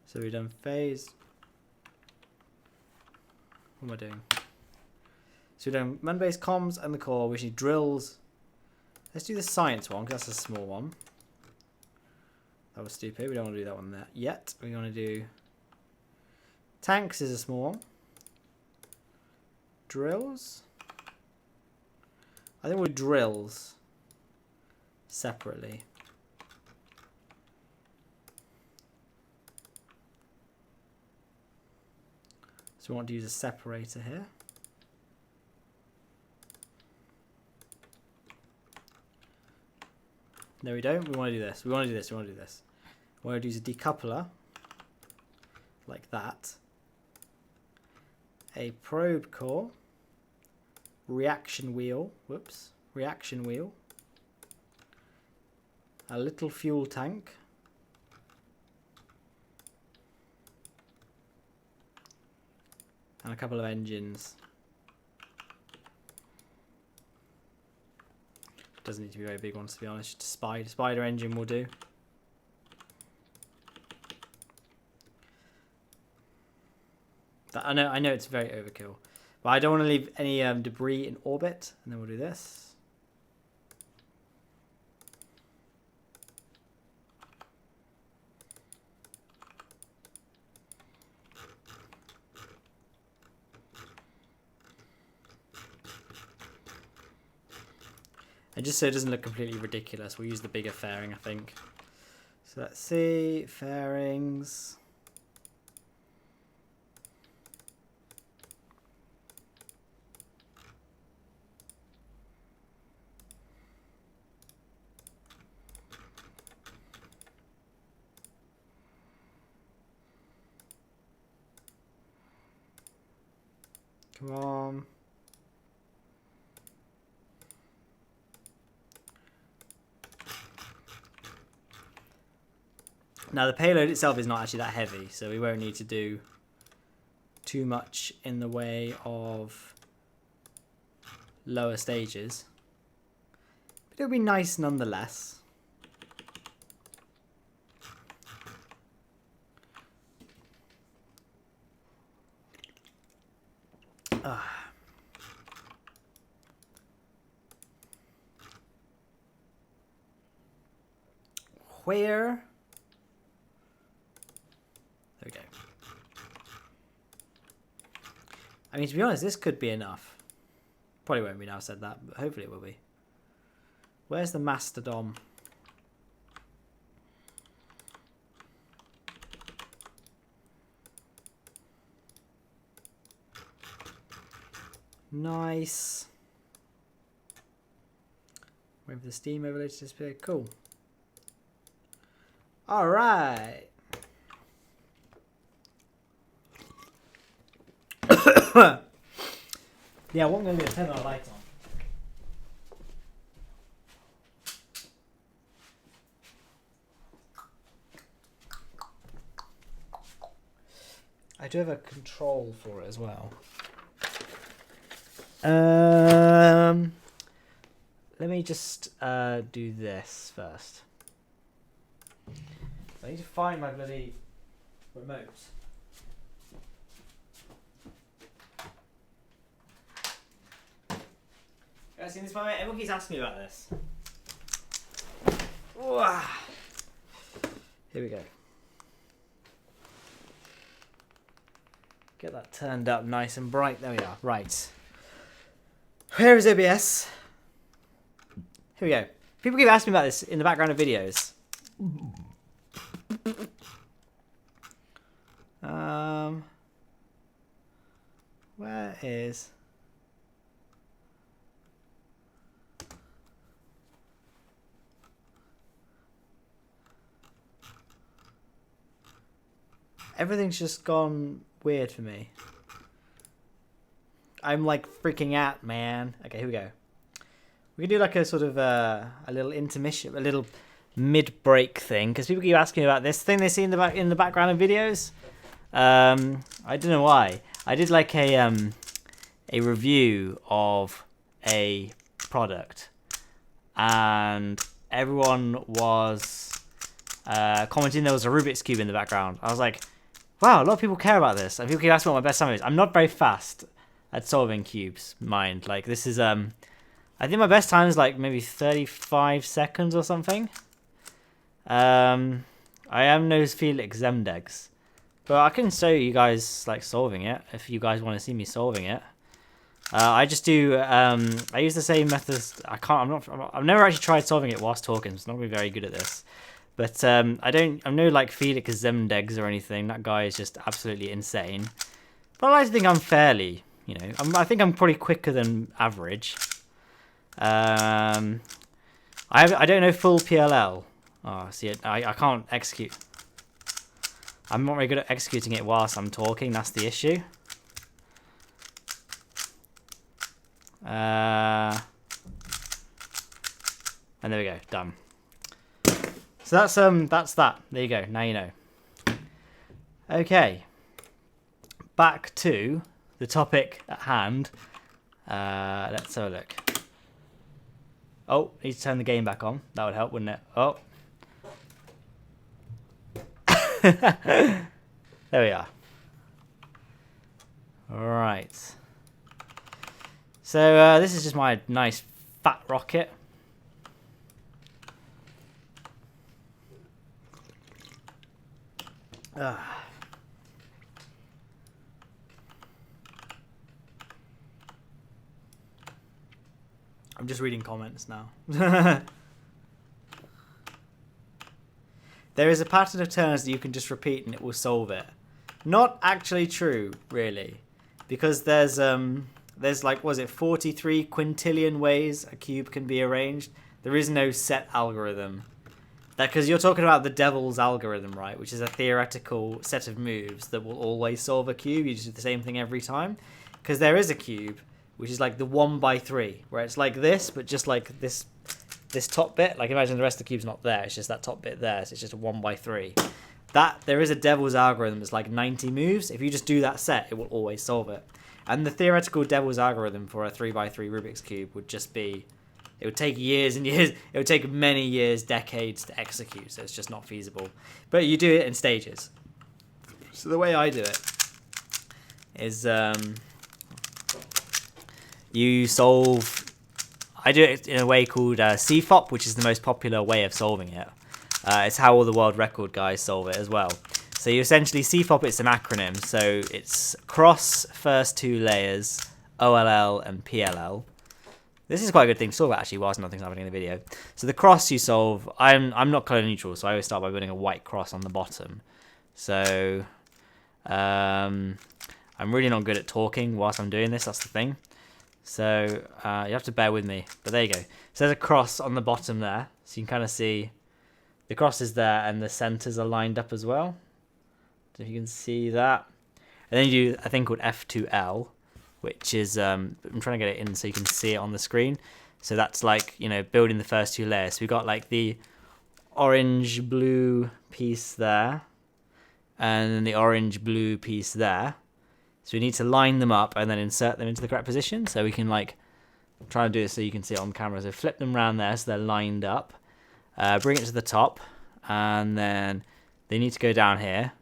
Speaker 1: So we've done phase. What am I doing? So we've done man-based comms and the core. We need drills. Let's do the science one, because that's a small one. That was stupid. We don't want to do that one there yet. We want to do tanks is a small one. Drills. I think we'll do drills separately. So we want to use a separator here. No, we don't. We want to do this. We want to do this. We want to do this. We want to use a decoupler like that. A probe core. Reaction wheel. Whoops. Reaction wheel. A little fuel tank. And a couple of engines. Doesn't need to be very big ones, to be honest. Spider engine will do. I know it's very overkill, but I don't want to leave any debris in orbit. And then we'll do this. And just so it doesn't look completely ridiculous, we'll use the bigger fairing, I think. So let's see, fairings. Come on. Now the payload itself is not actually that heavy, so we won't need to do too much in the way of lower stages. But it'll be nice nonetheless. Where? There we go. I mean, to be honest, this could be enough. Probably won't be now I've said that, but hopefully it will be. Where's the Mastodon? Nice. Wait for the steam overlay to disappear. Cool. All right. Yeah, what I'm going to do is turn our light on. I do have a control for it as well. Let me just do this first. I need to find my bloody remote. Guys, seen this moment? Everyone keeps asking me about this. Ooh. Here we go. Get that turned up nice and bright. There we are. Right. Where is OBS? Here we go. People keep asking me about this in the background of videos. is... Everything's just gone weird for me. I'm like freaking out, man. Okay, here we go. We can do like a sort of a little intermission, a little mid-break thing, because people keep asking me about this thing they see in the background of videos. I don't know why. I did like a review of a product, and everyone was commenting there was a Rubik's Cube in the background. I was like, wow, a lot of people care about this. And people keep asking what my best time is. I'm not very fast at solving cubes, mind. Like, this is, I think my best time is like maybe 35 seconds or something. I am no Felix Zemdegs. But I can show you guys, like, solving it, if you guys want to see me solving it. I just do, I use the same methods. I've never actually tried solving it whilst talking, so I'm not really very good at this. But I'm no like Felix Zemdegs or anything. That guy is just absolutely insane. But I like to think I'm fairly, you know, I think I'm probably quicker than average. I don't know full PLL. Oh, see, I can't execute. I'm not very good at executing it whilst I'm talking. That's the issue. And there we go, done. So that's that. There you go. Now you know. Okay. Back to the topic at hand. Let's have a look. Oh, need to turn the game back on. That would help, wouldn't it? Oh. There we are. All right. So this is just my nice fat rocket. I'm just reading comments now. There is a pattern of turns that you can just repeat and it will solve it. Not actually true, really, because there's like, was it 43 quintillion ways a cube can be arranged? There is no set algorithm. Because you're talking about the devil's algorithm, right? Which is a theoretical set of moves that will always solve a cube. You just do the same thing every time. Because there is a cube, which is like the 1x3, where it's like this, but just like this top bit. Like, imagine the rest of the cube's not there. It's just that top bit there. So it's just a 1x3. There is a devil's algorithm that's like 90 moves. If you just do that set, it will always solve it. And the theoretical devil's algorithm for a 3x3 Rubik's Cube would just be, it would take years and years, it would take many years, decades to execute, so it's just not feasible. But you do it in stages. So the way I do it is you solve, I do it in a way called CFOP, which is the most popular way of solving it. It's how all the world record guys solve it as well. So you essentially, CFOP, it's an acronym, so it's cross first two layers, OLL and PLL. This is quite a good thing to solve actually whilst nothing's happening in the video. So the cross you solve, I'm not color neutral, so I always start by putting a white cross on the bottom. So I'm really not good at talking whilst I'm doing this, that's the thing. So you have to bear with me, but there you go. So there's a cross on the bottom there, so you can kind of see the cross is there and the centers are lined up as well. So if you can see that. And then you do a thing called F2L, which is, I'm trying to get it in so you can see it on the screen. So that's like, you know, building the first two layers. So we've got like the orange-blue piece there, and then the orange-blue piece there. So we need to line them up and then insert them into the correct position. So we can like, try to do it so you can see it on camera. So flip them around there so they're lined up. Bring it to the top, and then they need to go down here.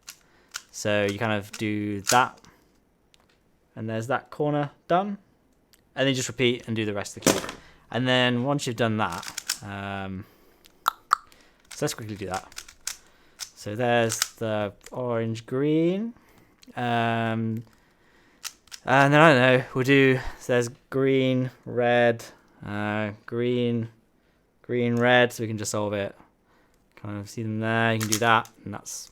Speaker 1: So you kind of do that, and there's that corner done, and then just repeat and do the rest of the cube. And then once you've done that, so let's quickly do that. So there's the orange green, and then I don't know, we'll do, so there's green, red, green, red, so we can just solve it. Kind of see them there, you can do that, and that's,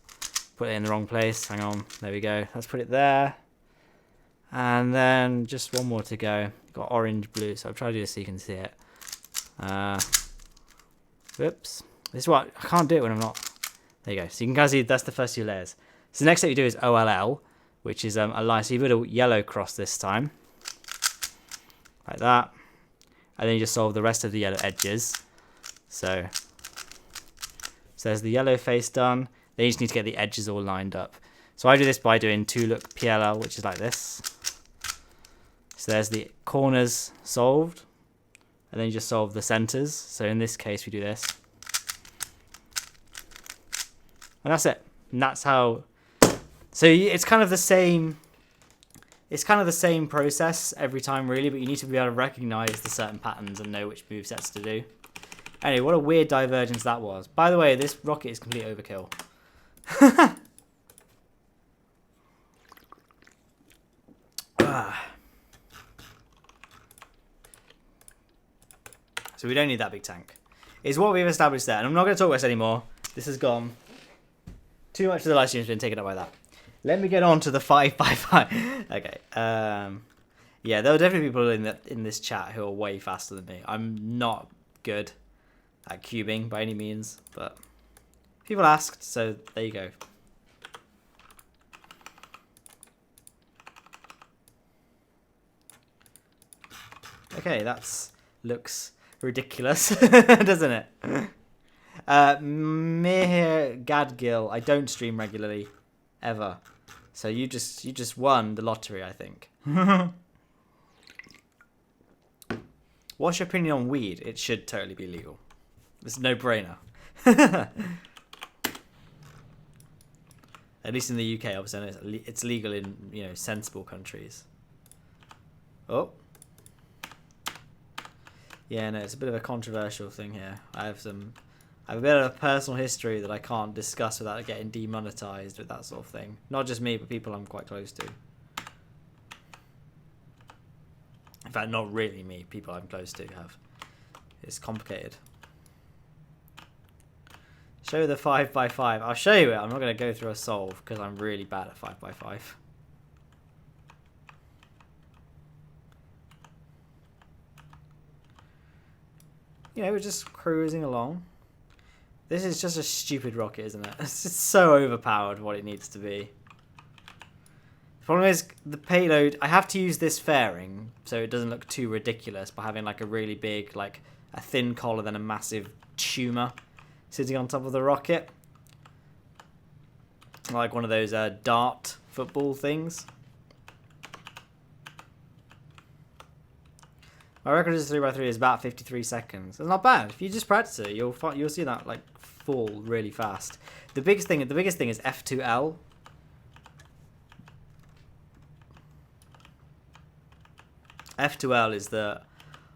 Speaker 1: put it in the wrong place, hang on, there we go, let's put it there. And then just one more to go. Got orange, blue, so I'll try to do this so you can see it. Whoops. This is what, I can't do it when I'm not. There you go. So you can kind of see that's the first 2 layers. So the next step you do is OLL, which is a line. So you put a yellow cross this time. Like that. And then you just solve the rest of the yellow edges. So there's the yellow face done. Then you just need to get the edges all lined up. So I do this by doing 2-look PLL, which is like this. So there's the corners solved. And then you just solve the centers. So in this case, we do this. And that's it. And that's how... So it's kind of the same... It's kind of the same process every time, really, but you need to be able to recognize the certain patterns and know which movesets to do. Anyway, what a weird divergence that was. By the way, this rocket is complete overkill. So we don't need that big tank. Is what we've established there. And I'm not going to talk about this anymore. This has gone... Too much of the live stream has been taken up by that. Let me get on to the 5x5. Okay. Yeah, there are definitely people in this chat who are way faster than me. I'm not good at cubing by any means, but people asked, so there you go. Okay, that's looks ridiculous, doesn't it? Mihir Gadgil, I don't stream regularly, ever. So you just won the lottery, I think. What's your opinion on weed? It should totally be legal. It's a no-brainer. At least in the UK, obviously, it's legal in sensible countries. Oh. Yeah, no, it's a bit of a controversial thing here. I have a bit of a personal history that I can't discuss without getting demonetized with that sort of thing. Not just me, but people I'm quite close to. In fact, not really me. People I'm close to have. It's complicated. Show the 5x5. I'll show you it. I'm not going to go through a solve because I'm really bad at 5x5. We're just cruising along. This is just a stupid rocket, isn't it? It's just so overpowered what it needs to be. The problem is the payload. I have to use this fairing so it doesn't look too ridiculous by having like a really big, like a thin collar, then a massive tumor sitting on top of the rocket. Like one of those dart football things. My record is 3x3 is about 53 seconds. It's not bad. If you just practice it, you'll see that like fall really fast. The biggest thing is F2L. F2L is the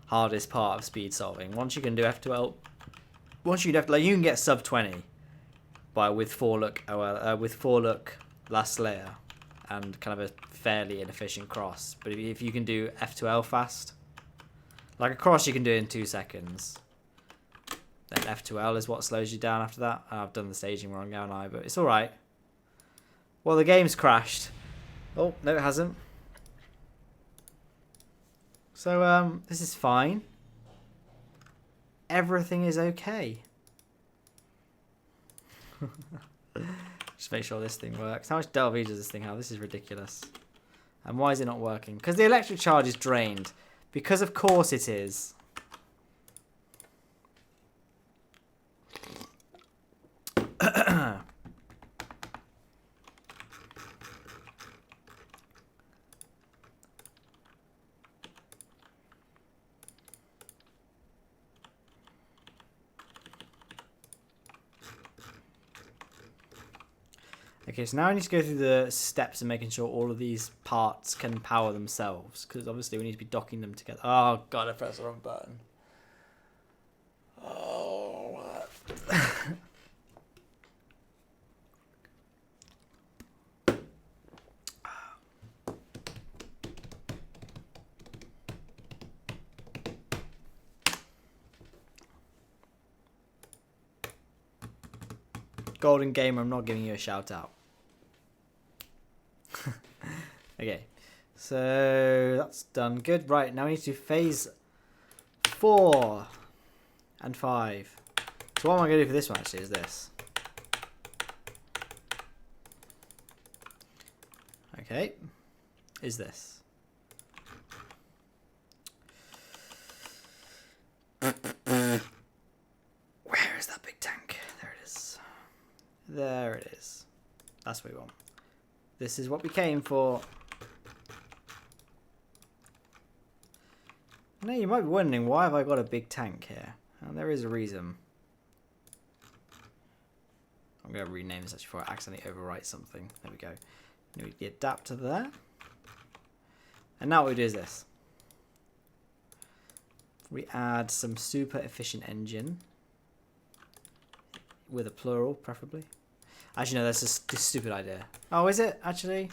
Speaker 1: hardest part of speed solving. Once you can do F2L, you can get sub 20 with 4-look last layer and kind of a fairly inefficient cross. But if you can do F2L fast, like a cross you can do in 2 seconds. Then F2L is what slows you down after that. I've done the staging wrong, haven't I? But it's alright. Well, the game's crashed. Oh, no it hasn't. So, this is fine. Everything is okay. Just make sure this thing works. How much Delve does this thing have? This is ridiculous. And why is it not working? Because the electric charge is drained. Because of course it is. Okay, so now I need to go through the steps of making sure all of these parts can power themselves, because obviously we need to be docking them together. Oh god, I pressed the wrong button. Oh. Golden Gamer, I'm not giving you a shout out. Okay, So that's done. Good. Right, now we need to do phase 4 and 5. So what am I going to do for this one actually is this. Okay. Is this. Where is that big tank? There it is. There it is. That's what we want. This is what we came for. Now you might be wondering, why have I got a big tank here? And there is a reason. I'm going to rename this actually before I accidentally overwrite something. There we go. Move the adapter there. And now what we do is this. We add some super efficient engine. With a plural, preferably. Actually, no, that's just a stupid idea. Oh, is it? Actually?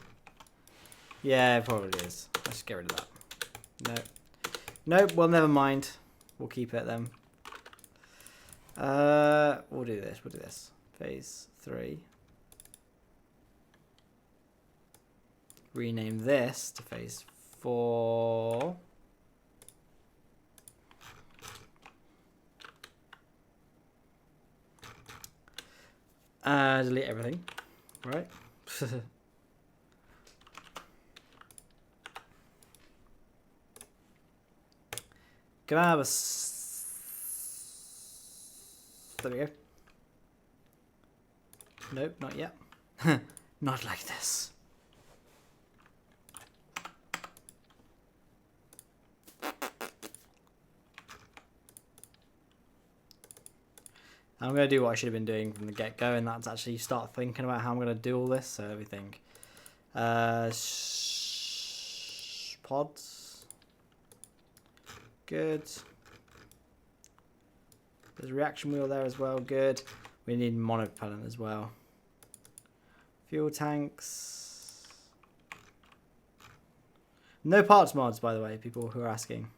Speaker 1: Yeah, it probably is. Let's get rid of that. No. Nope, well, never mind. We'll keep it then. We'll do this. We'll do this. Phase 3. Rename this to phase 4. Delete everything. Right. Can I have a... There we go. Nope, not yet. Not like this. I'm going to do what I should have been doing from the get-go, and that's actually start thinking about how I'm going to do all this. So let me think. Pods. Good. There's a reaction wheel there as well. Good. We need monopropellant as well. Fuel tanks. No parts mods, by the way, people who are asking.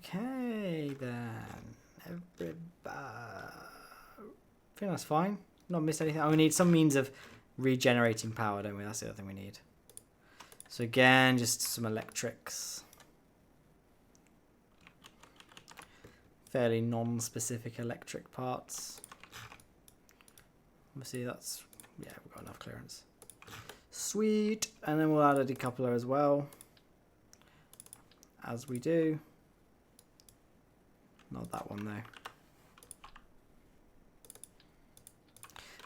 Speaker 1: Okay then, everybody. I think that's fine. Not missed anything. Oh, we need some means of regenerating power, don't we? That's the other thing we need. So again, just some electrics. Fairly non-specific electric parts. Obviously that's, yeah, we've got enough clearance. Sweet. And then we'll add a decoupler as well. As we do. Not that one though.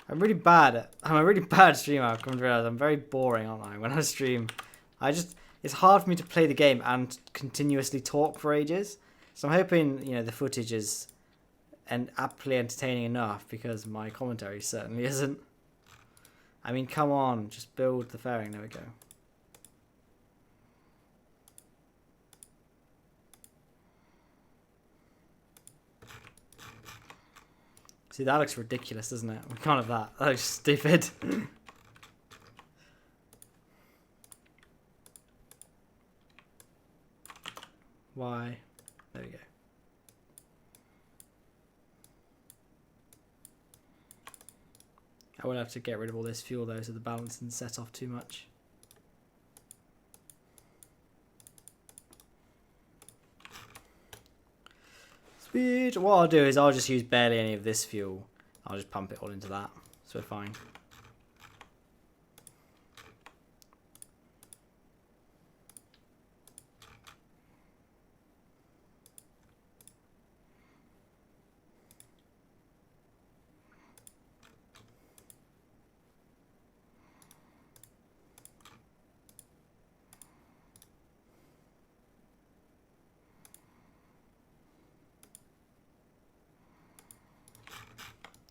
Speaker 1: I'm a really bad streamer. I've come to realize I'm very boring, aren't I? When I stream, it's hard for me to play the game and continuously talk for ages. So I'm hoping, the footage is aptly entertaining enough, because my commentary certainly isn't. I mean, come on, just build the fairing. There we go. See, that looks ridiculous, doesn't it? We can't have that. That looks stupid. Why? There we go. I will have to get rid of all this fuel though, so the balance isn't set off too much. Sweet. What I'll do is I'll just use barely any of this fuel. I'll just pump it all into that, so we're fine.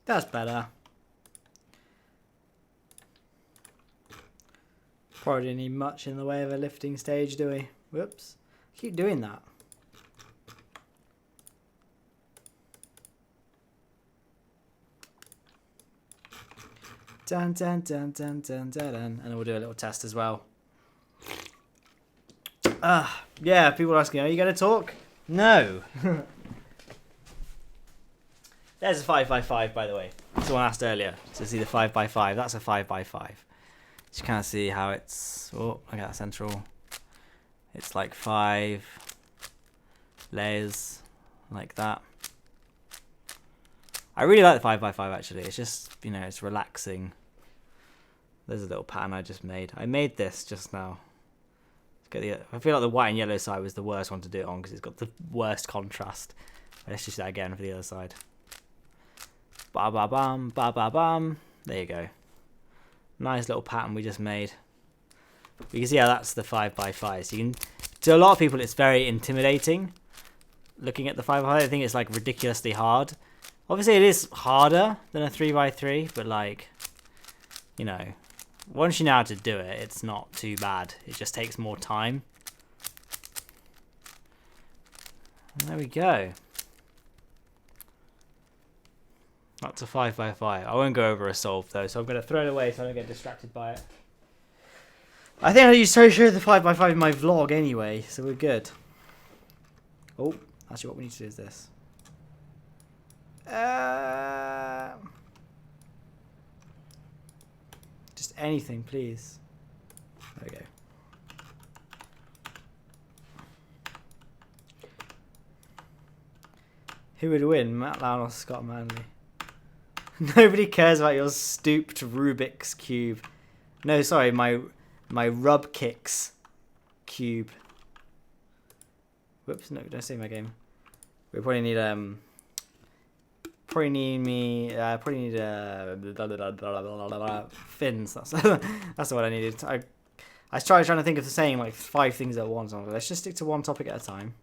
Speaker 1: That's better. Probably didn't need much in the way of a lifting stage, do we? Whoops. Keep doing that. Dun, dun, dun, dun, dun, dun, dun. And then we'll do a little test as well. Yeah, people are asking, are you going to talk? No. There's a 5x5, by the way. Someone asked earlier to see the 5x5. That's a 5x5. You can't see how it's... Oh, look at that central. It's like 5 layers like that. I really like the 5x5 actually. It's just, you know, it's relaxing. There's a little pattern I just made. I made this just now. I feel like the white and yellow side was the worst one to do it on because it's got the worst contrast. Let's just do that again for the other side. Ba ba bam, ba ba bam. There you go. Nice little pattern we just made. You can see how that's the 5x5. So you can, to a lot of people, it's very intimidating. Looking at the 5x5, I think it's like ridiculously hard. Obviously, it is harder than a 3x3, but like, you know, once you know how to do it, it's not too bad. It just takes more time. And there we go. That's a 5x5. I won't go over a solve though, so I'm going to throw it away so I don't get distracted by it. I think I used to show the 5x5 in my vlog anyway, so we're good. Oh, actually what we need to do is this. Just anything, please. There we go. Who would win, Matt Lowne or Scott Manley? Nobody cares about your stooped Rubik's Cube. No, sorry, my rub kicks cube. Whoops, no, don't say my game. We probably need fins. That's what I needed. I started trying to think of saying like 5 things at once. Let's just stick to one topic at a time.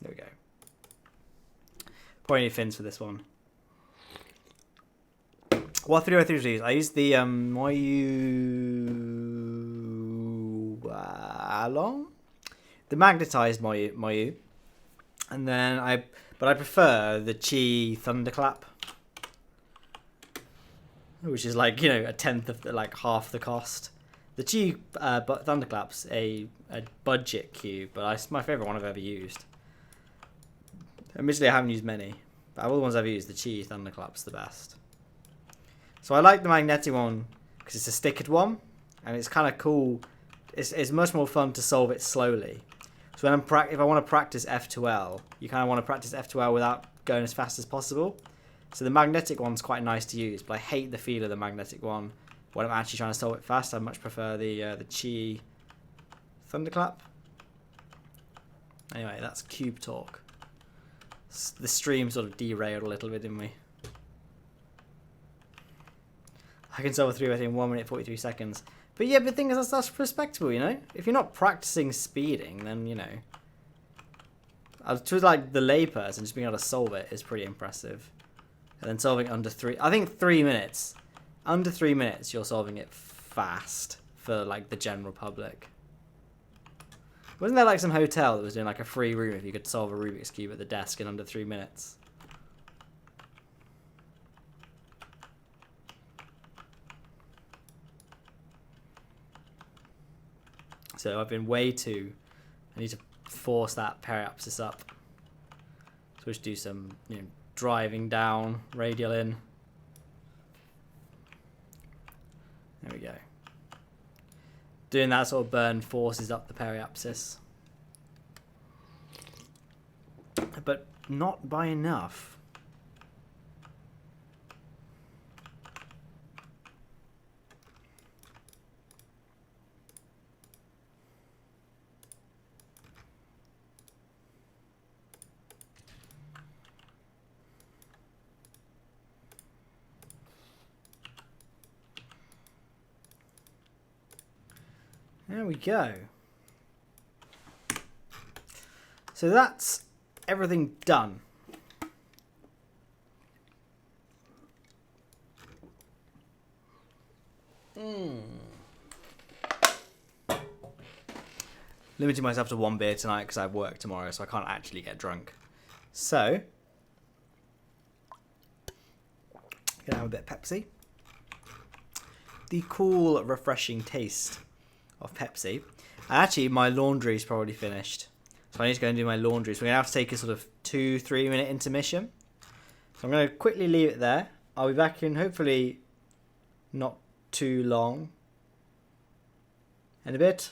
Speaker 1: There we go. Probably need fins for this one. What 303 to use? I used the Moyu the magnetized Moyu, and then I prefer the Chi Thunderclap, which is like, you know, a tenth of the, like half the cost. The Chi Thunderclap's a budget cube, but it's my favorite one I've ever used. Admittedly, I haven't used many, but all the ones I've used, the Chi Thunderclap's the best. So I like the magnetic one because it's a stickered one, and it's kind of cool. It's much more fun to solve it slowly. So when if I want to practice F2L, you kind of want to practice F2L without going as fast as possible. So the magnetic one's quite nice to use, but I hate the feel of the magnetic one when I'm actually trying to solve it fast. I much prefer the Chi Thunderclap. Anyway, that's cube talk. The stream sort of derailed a little bit, didn't we? I can solve a 3 in 1 minute 43 seconds. But yeah, but the thing is, that's respectable, you know? If you're not practicing speeding, then, you know, to like the layperson, just being able to solve it is pretty impressive. And then solving under 3, I think 3 minutes. Under 3 minutes, you're solving it fast for like the general public. Wasn't there like some hotel that was doing like a free room if you could solve a Rubik's Cube at the desk in under 3 minutes? So I've been way too... I need to force that periapsis up. So we should do some, you know, driving down, radial in. There we go. Doing that sort of burn forces up the periapsis. But not by enough. There we go. So that's everything done. Limiting myself to 1 beer tonight because I have work tomorrow, so I can't actually get drunk. So, gonna have a bit of Pepsi. The cool, refreshing taste of Pepsi. And actually, my laundry is probably finished. So I need to go and do my laundry. So we're going to have to take a sort of 2-3 minute intermission. So I'm going to quickly leave it there. I'll be back in hopefully not too long. In a bit.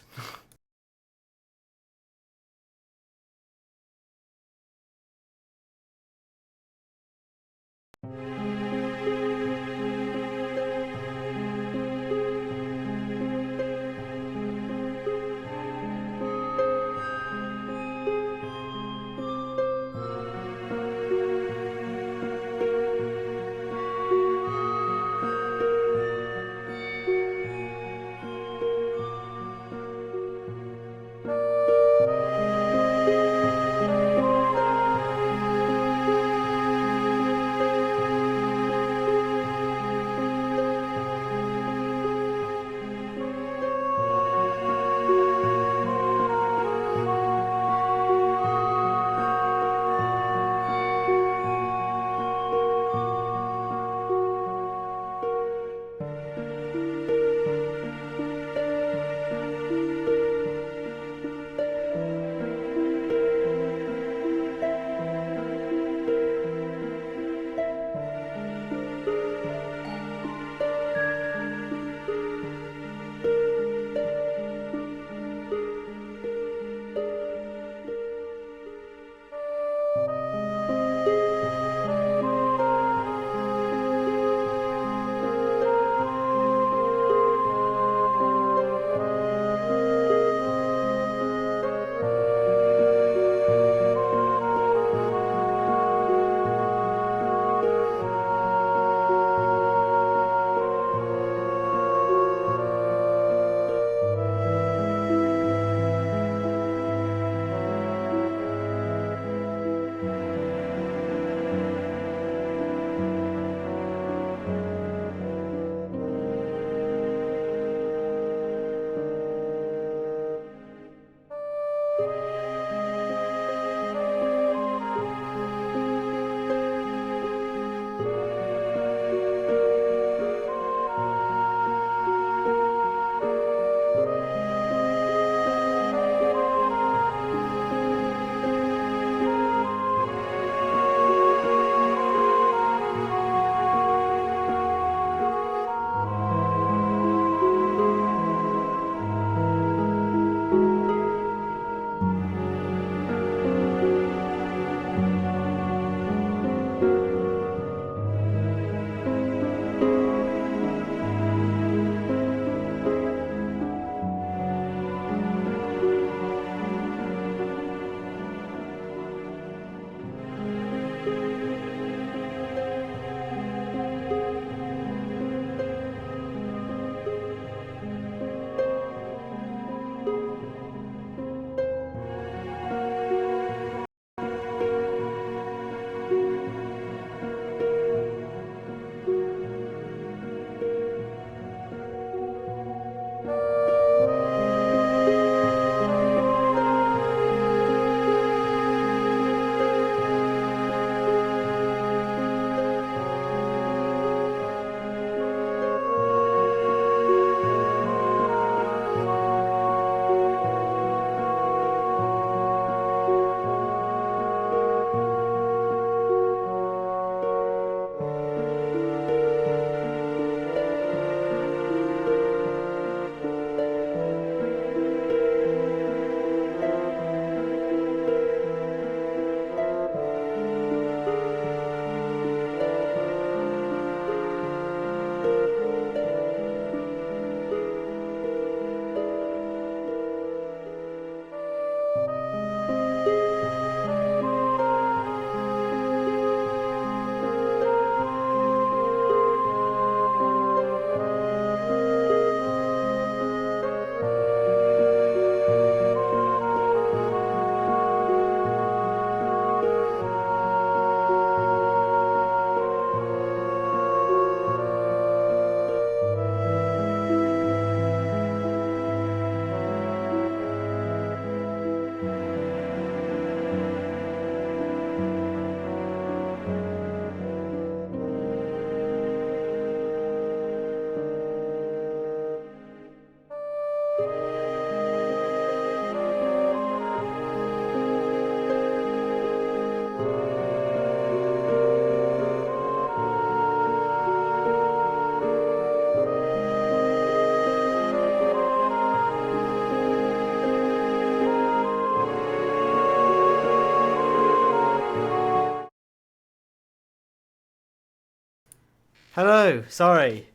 Speaker 1: Hello, sorry.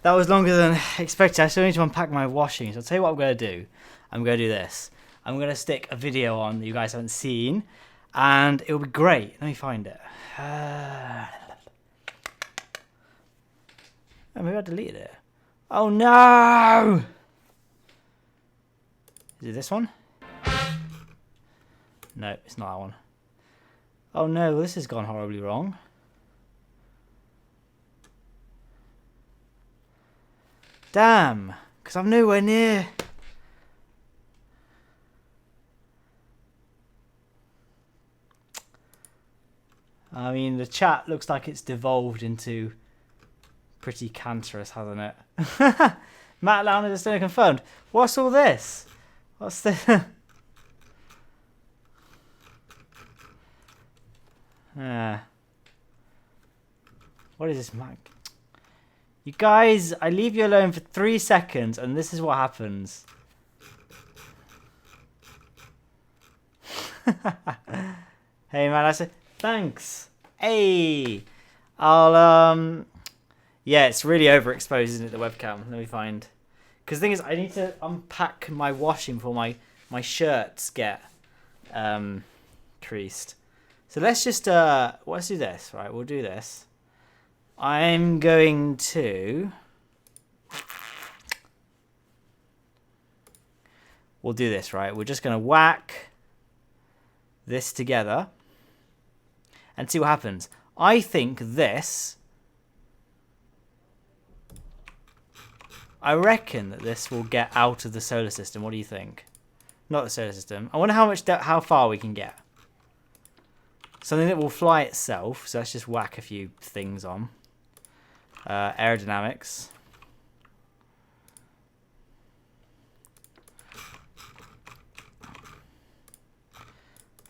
Speaker 1: That was longer than expected. I still need to unpack my washing. So I'll tell you what I'm going to do. I'm going to do this. I'm going to stick a video on that you guys haven't seen. And it'll be great. Let me find it. Oh, maybe I deleted it. Oh no! Is it this one? No, it's not that one. Oh no, this has gone horribly wrong. Damn, because I'm nowhere near. I mean, the chat looks like it's devolved into pretty cancerous, hasn't it? Matt Lowne is still confirmed. What's all this? What's this? What is this, Mac? You guys, I leave you alone for 3 seconds, and this is what happens. Hey, man, I said thanks. Hey, I'll yeah, it's really overexposed, isn't it? The webcam. Let me find. Because the thing is, I need to unpack my washing before my shirts get creased. So let's just let's do this. Right, we'll do this. I'm going to. We'll do this, right? We're just going to whack this together and see what happens. I think this. I reckon that this will get out of the solar system. What do you think? Not the solar system. I wonder how far we can get. Something that will fly itself. So let's just whack a few things on. Aerodynamics.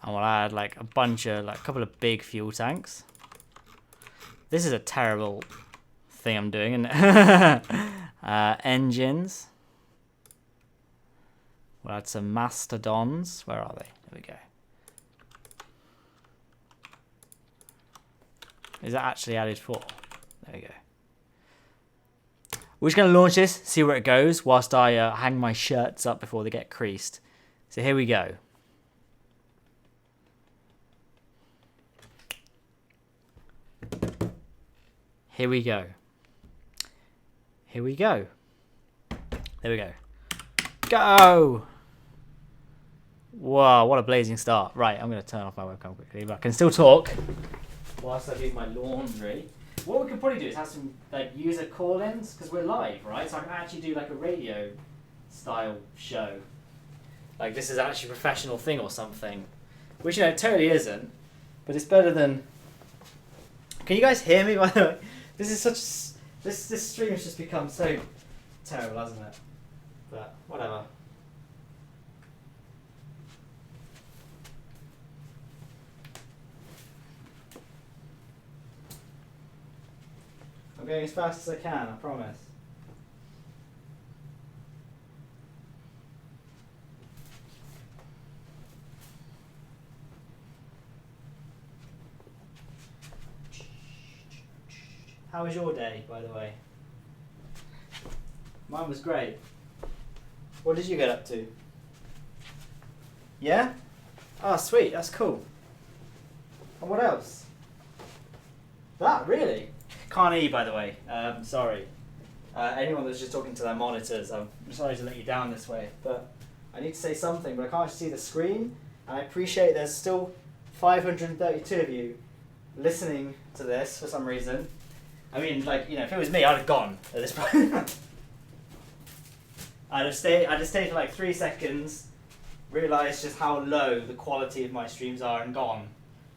Speaker 1: And we'll add like a bunch of, like a couple of big fuel tanks. This is a terrible thing I'm doing, isn't it? Engines. We'll add some mastodons. Where are they? There we go. Is that actually added 4? There we go. We're just going to launch this, see where it goes, whilst I hang my shirts up before they get creased. So here we go. Here we go. Here we go. There we go. Go! Wow, what a blazing start. Right, I'm going to turn off my webcam quickly, but I can still talk whilst I do my laundry. What we could probably do is have some like user call-ins, because we're live, right? So I can actually do like a radio style show. Like this is actually a professional thing or something. Which, you know, it totally isn't. But it's better than... Can you guys hear me, by the way? This is such... This stream has just become so terrible, hasn't it? But whatever. I'm going as fast as I can, I promise. How was your day, by the way? Mine was great. What did you get up to? Yeah? Oh, sweet, that's cool. And what else? That, really? Can't hear you, by the way. Sorry. Anyone that's just talking to their monitors, I'm sorry to let you down this way, but I need to say something, but I can't see the screen, and I appreciate there's still 532 of you listening to this for some reason. I mean, like, you know, if it was me, I'd have gone at this point. I'd have stayed for like 3 seconds, realised just how low the quality of my streams are, and gone.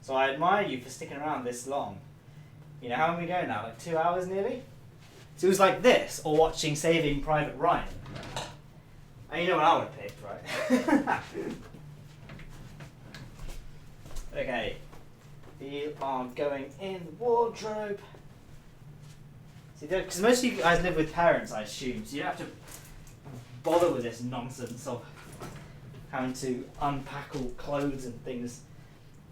Speaker 1: So I admire you for sticking around this long. You know, how long are we going now? Like 2 hours nearly? So it was like this, or watching Saving Private Ryan. And you know what I would have picked, right? Okay. You are going in the wardrobe. See, because most of you guys live with parents, I assume, so you don't have to bother with this nonsense of having to unpack all clothes and things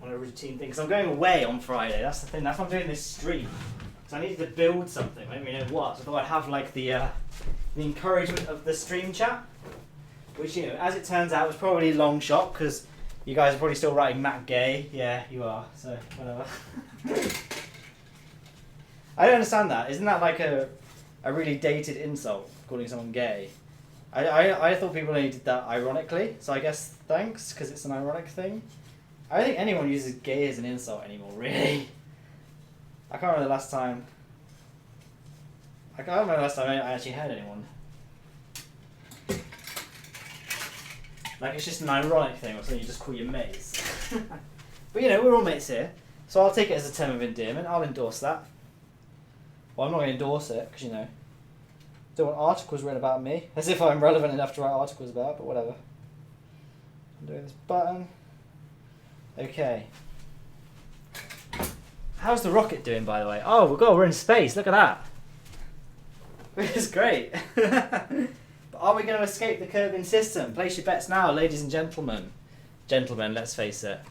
Speaker 1: on a routine thing. Because I'm going away on Friday, that's the thing, that's why I'm doing this stream. So I needed to build something. I didn't really know what. So I thought I'd have like the encouragement of the stream chat, which, you know, as it turns out, was probably a long shot because you guys are probably still writing Matt Gay. Yeah, you are. So whatever. I don't understand that. Isn't that like a really dated insult, calling someone gay? I thought people only did that ironically. So I guess thanks, because it's an ironic thing. I don't think anyone uses gay as an insult anymore, really. I can't remember the last time. I can't remember the last time I actually heard anyone. Like, it's just an ironic thing, or something you just call your mates. But, you know, we're all mates here. So I'll take it as a term of endearment. I'll endorse that. Well, I'm not going to endorse it, because, you know, don't want articles written about me. As if I'm relevant enough to write articles about, but whatever. I'm doing this button. Okay. How's the rocket doing, by the way? Oh, we're in space. Look at that. It's great. But are we going to escape the Kerbin system? Place your bets now, ladies and gentlemen. Gentlemen, let's face it.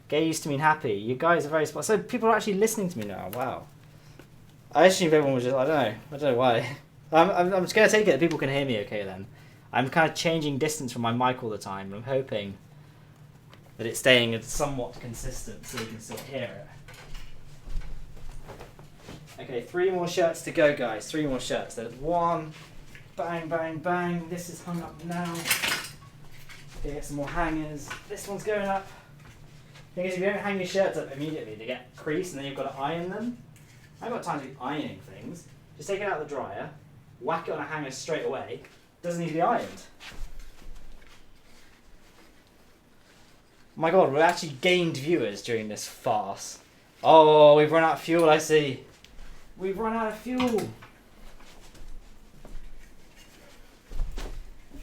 Speaker 1: Gay used to mean happy. You guys are very smart. So people are actually listening to me now. Wow. I assumed everyone was just, I don't know why. I'm just going to take it that people can hear me okay then. I'm kind of changing distance from my mic all the time. I'm hoping that it's staying somewhat consistent so you can still hear it. Okay, 3 more shirts to go, guys. 3 more shirts. There's 1. Bang, bang, bang. This is hung up now. Okay, get some more hangers. This one's going up. Thing is, if you don't hang your shirts up immediately, they get creased and then you've got to iron them. I haven't got time to be ironing things. Just take it out of the dryer, whack it on a hanger straight away. Doesn't need to be ironed. My god, we actually gained viewers during this farce. Oh, we've run out of fuel, I see. We've run out of fuel.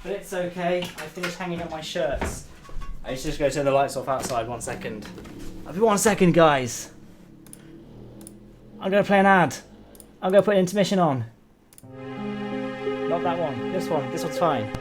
Speaker 1: But it's okay. I finished hanging up my shirts. I should just go turn the lights off outside 1 second. I'll be 1 second, guys. I'm going to play an ad. I'm going to put an intermission on. Not that one. This one. This one's fine.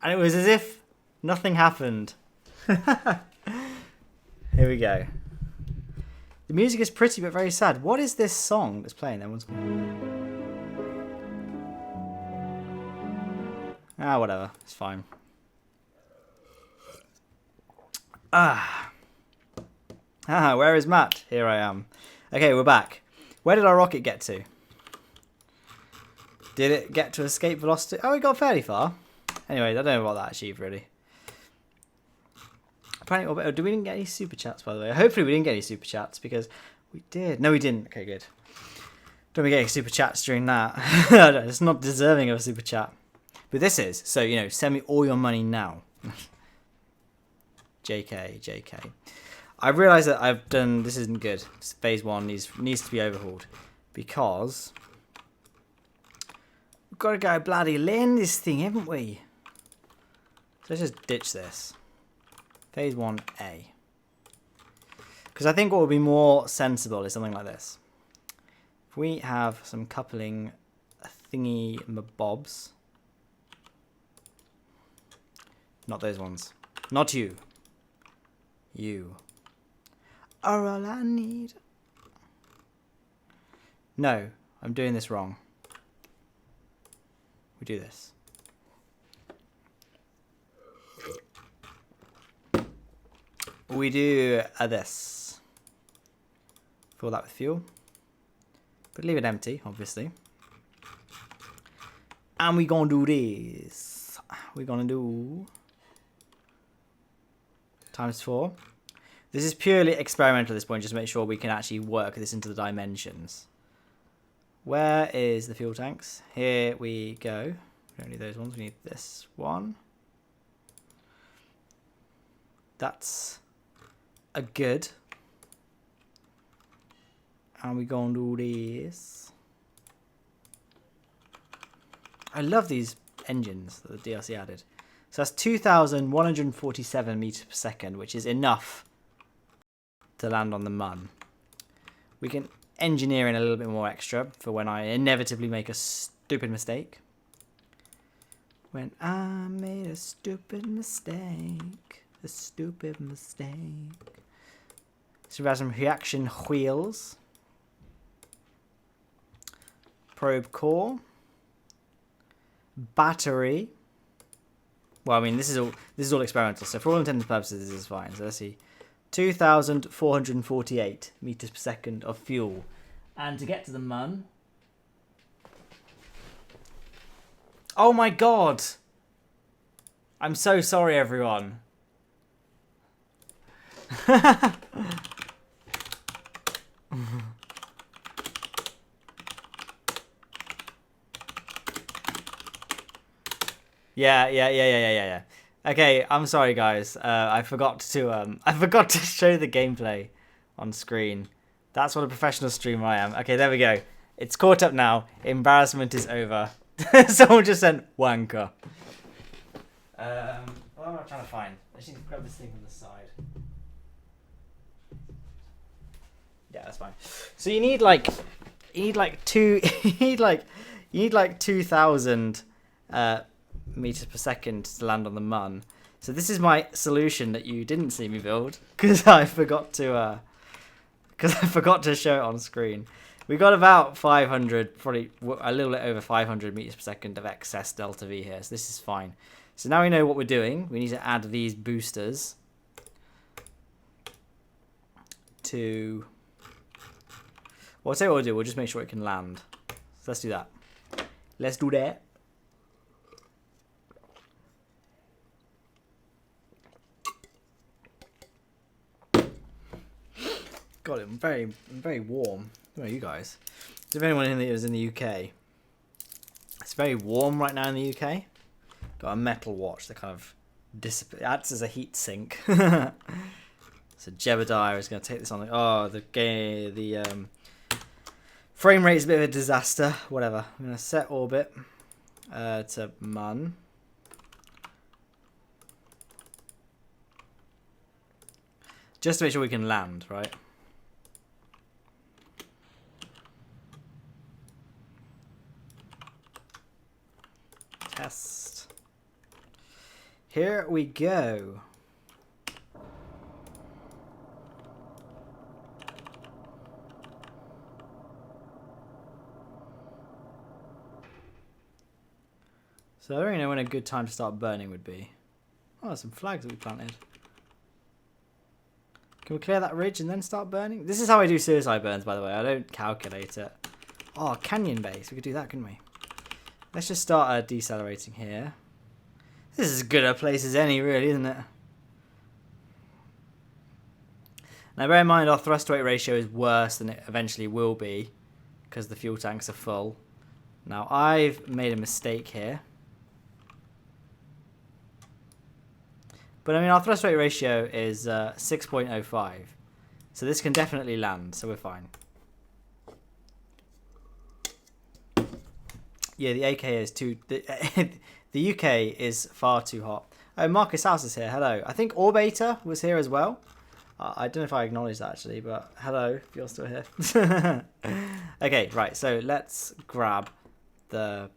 Speaker 1: And it was as if nothing happened. Here we go. The music is pretty but very sad. What is this song that's playing? Everyone's... Ah, whatever. It's fine. Where is Matt? Here I am. Okay, we're back. Where did our rocket get to? Did it get to escape velocity? Oh, it got fairly far. Anyway, I don't know what that achieved, really. Apparently, we didn't get any super chats, by the way. Hopefully, we didn't get any super chats, because we did. No, we didn't. Okay, good. Don't be getting super chats during that. It's not deserving of a super chat. But this is. So, you know, send me all your money now. JK. I realise that I've done... This isn't good. Phase 1 needs to be overhauled. Because... We've got to go bloody land this thing, haven't we? So let's just ditch this. Phase 1A. Because I think what would be more sensible is something like this. If we have some coupling thingy bobs. Not those ones. Not you. You are all I need. No, I'm doing this wrong. We do this. We do this. Fill that with fuel. But leave it empty, obviously. And we gonna do this. We're gonna do... ×4. This is purely experimental at this point, just to make sure we can actually work this into the dimensions. Where is the fuel tanks? Here we go. We don't need those ones, we need this one. That's a good. And we gonna do this. I love these engines that the DLC added. So that's 2,147 meters per second, which is enough to land on the Mun. We can engineer in a little bit more extra for when I inevitably make a stupid mistake. When I made a stupid mistake. A stupid mistake. So we have some reaction wheels. Probe core. Battery. Well, I mean, this is all experimental, so for all intents and purposes, this is fine. So let's see, 2,448 meters per second of fuel, and to get to the Mun. Oh my god! I'm so sorry, everyone. Yeah. Okay, I'm sorry, guys. I forgot to show the gameplay on screen. That's what a professional streamer I am. Okay, there we go. It's caught up now. Embarrassment is over. Someone just sent wanker. What am I trying to find? I just need to grab this thing from the side. Yeah, that's fine. So you need like 2,000 meters per second to land on the Mun. So this is my solution that you didn't see me build because I forgot to show it on screen. We got about 500, probably a little bit over 500 meters per second of excess delta V here. So this is fine. So now we know what we're doing. We need to add these boosters to... Well, I'll tell you what we'll do. We'll just make sure it can land. So let's do that. Let's do that. God, I'm very warm. Where are you guys? If anyone in is in the UK, it's very warm right now in the UK. Got a metal watch that kind of acts as a heat sink. So Jebediah is going to take this on. Oh, the frame rate is a bit of a disaster. Whatever. I'm going to set orbit to Mun. Just to make sure we can land, right? Test. Here we go. So I don't really know when a good time to start burning would be. Oh, there's some flags that we planted. Can we clear that ridge and then start burning? This is how I do suicide burns, by the way. I don't calculate it. Oh, canyon base. We could do that, couldn't we? Let's just start decelerating here. This is as good a place as any, really, isn't it? Now, bear in mind, our thrust to weight ratio is worse than it eventually will be because the fuel tanks are full. Now, I've made a mistake here. But, I mean, our thrust to weight ratio is 6.05. So this can definitely land, so we're fine. Yeah, the AK is too... The UK is far too hot. Oh, Marcus House is here. Hello. I think Orbator was here as well. I don't know if I acknowledged that, actually, but hello, if you're still here. Okay, right. So let's grab the...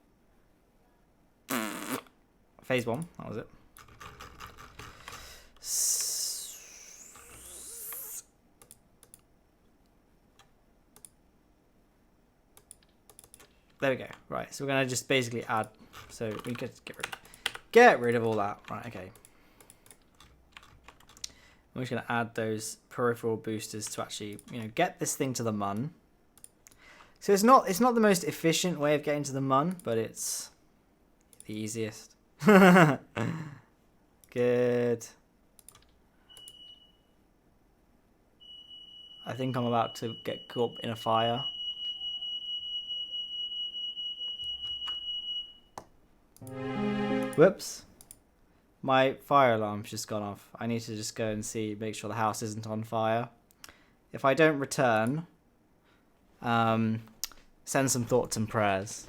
Speaker 1: Phase 1. That was it. There we go. Right, so we're going to just basically add... So we could get rid of all that. Right, okay. We're just going to add those peripheral boosters to actually, you know, get this thing to the mun. So it's not the most efficient way of getting to the mun, but it's the easiest. Good. I think I'm about to get caught in a fire. Whoops. My fire alarm's just gone off. I need to just go and see, make sure the house isn't on fire. If I don't return, send some thoughts and prayers.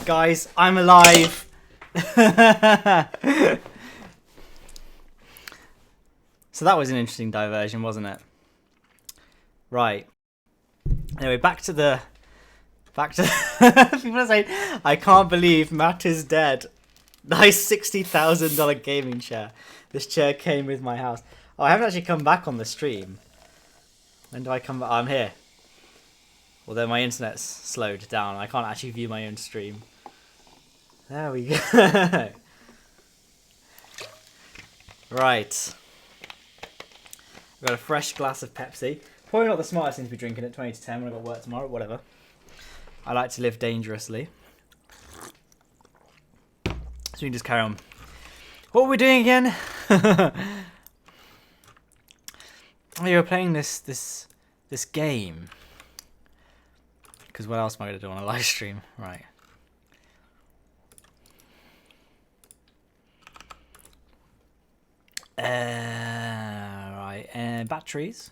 Speaker 1: Guys, I'm alive. So that was an interesting diversion, wasn't it? Right. Anyway, back to people are saying, I can't believe Matt is dead. Nice $60,000 gaming chair. This chair came with my house. Oh, I haven't actually come back on the stream. When do I come back? Oh, I'm here. Although my internet's slowed down, I can't actually view my own stream. There we go. Right. I've got a fresh glass of Pepsi. Probably not the smartest thing to be drinking at 20 to 10 when I've got work tomorrow, whatever. I like to live dangerously. So we can just carry on. What were we doing again? You were playing this game. Because what else am I going to do on a live stream? Right. Batteries.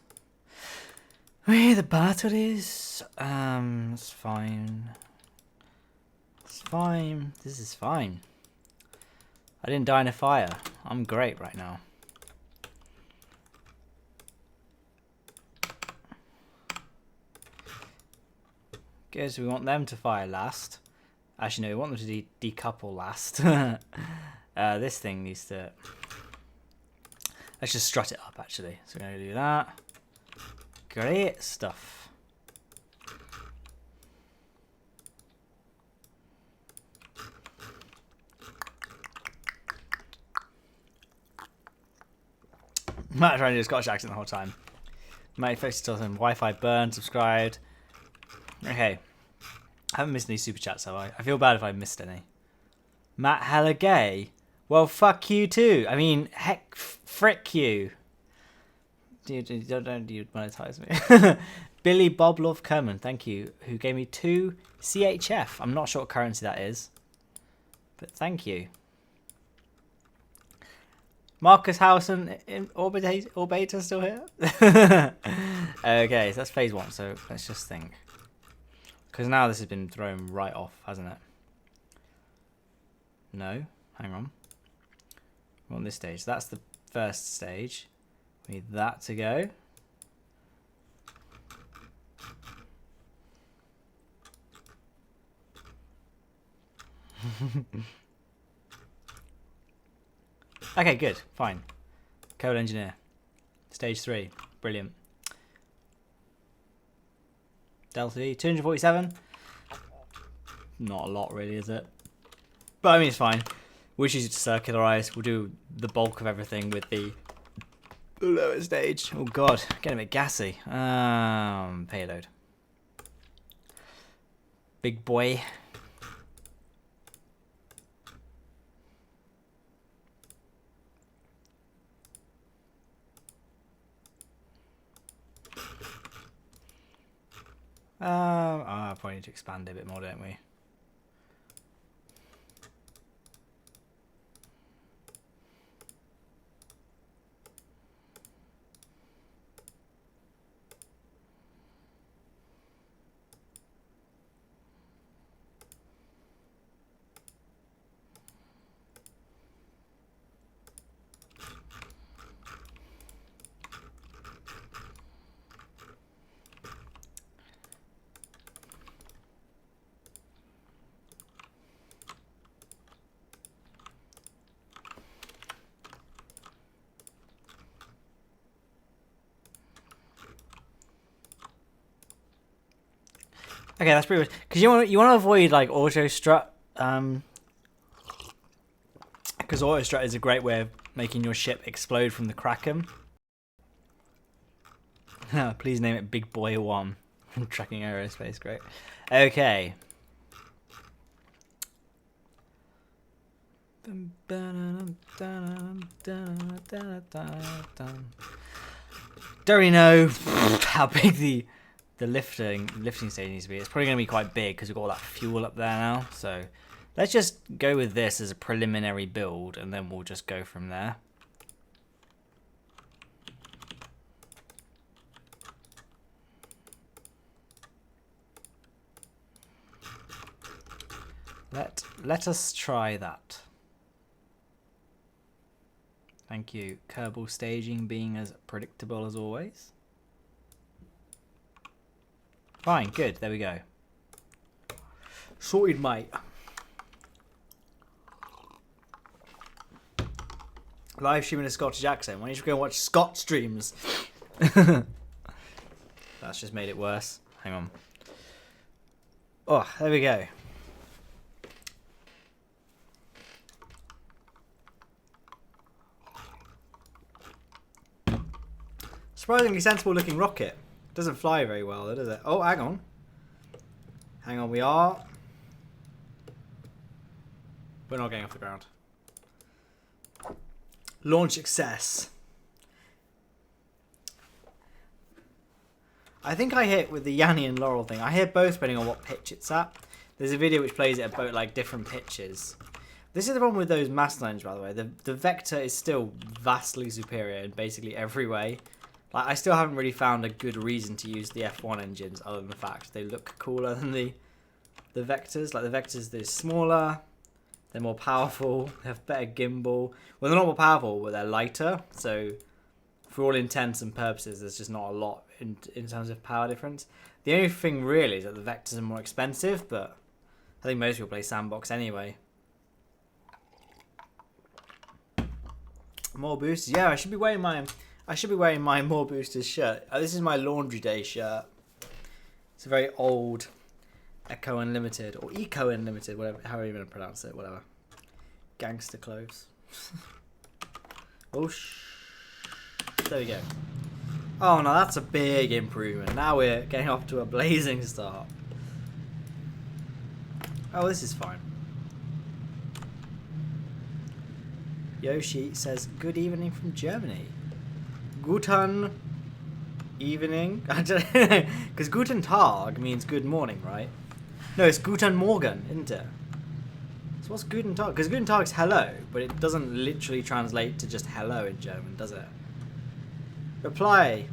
Speaker 1: Where the batteries? It's fine. It's fine. This is fine. I didn't die in a fire. I'm great right now. Okay, so we want them to fire last. Actually, no, we want them to decouple last. This thing needs to... Let's just strut it up, actually. So we're going to do that. Great stuff. Matt trying to do a Scottish accent the whole time. Matt Fix tells him Wi-Fi burned, subscribed. Okay. I haven't missed any super chats, have I? I feel bad if I missed any. Matt hella gay? Well, fuck you too. I mean, heck, frick you. Don't you monetize me. Billy Bob Love Kerman, thank you, who gave me 2 CHF. I'm not sure what currency that is, but thank you. Marcus Howson in Orbiter still here? Okay, so that's phase 1, so let's just think. Because now this has been thrown right off, hasn't it? No, hang on. We're on this stage. So that's the first stage. We need that to go. Okay, good, fine. Code engineer. Stage 3. Brilliant. Delta E, 247. Not a lot, really, is it? But I mean, it's fine. We'll just use it to circularize. We'll do the bulk of everything with the lower stage. Oh god, getting a bit gassy. Payload. Big boy. I probably need to expand it a bit more, don't we? Okay, that's pretty much because you want to avoid like auto strut, because auto strut is a great way of making your ship explode from the Kraken. Please name it Big Boy 1. Tracking aerospace, great. Okay. Don't really know how big the lifting stage needs to be. It's probably going to be quite big because we've got all that fuel up there now. So let's just go with this as a preliminary build, and then we'll just go from there. Let us try that. Thank you. Kerbal staging being as predictable as always. Fine, good. There we go. Sorted, mate. Live streaming a Scottish accent. Why don't you go and watch Scott streams? That's just made it worse. Hang on. Oh, there we go. Surprisingly sensible looking rocket. Doesn't fly very well though, does it? Oh, hang on. Hang on, we are. We're not getting off the ground. Launch success. I think I hit with the Yanni and Laurel thing. I hit both depending on what pitch it's at. There's a video which plays it at both like different pitches. This is the problem with those Mastodons, by the way. The Vector is still vastly superior in basically every way. Like, I still haven't really found a good reason to use the F1 engines other than the fact they look cooler than the Vectors. Like, the Vectors, they're smaller, they're more powerful, they have better gimbal. Well, they're not more powerful, but they're lighter. So, for all intents and purposes, there's just not a lot in terms of power difference. The only thing really is that the Vectors are more expensive, but I think most people play Sandbox anyway. More boosters. Yeah, I should be wearing my More Boosters shirt. This is my laundry day shirt. It's a very old Echo Unlimited or Eco Unlimited, whatever, however you want to pronounce it, whatever. Gangster clothes. Oh, there we go. Oh no, that's a big improvement. Now we're getting off to a blazing start. Oh, this is fine. Yoshi says, good evening from Germany. Guten evening. I don't know. Because Guten Tag means good morning, right? No, it's Guten Morgen, isn't it? So what's Guten Tag? Because Guten Tag's hello, but it doesn't literally translate to just hello in German, does it? Reply.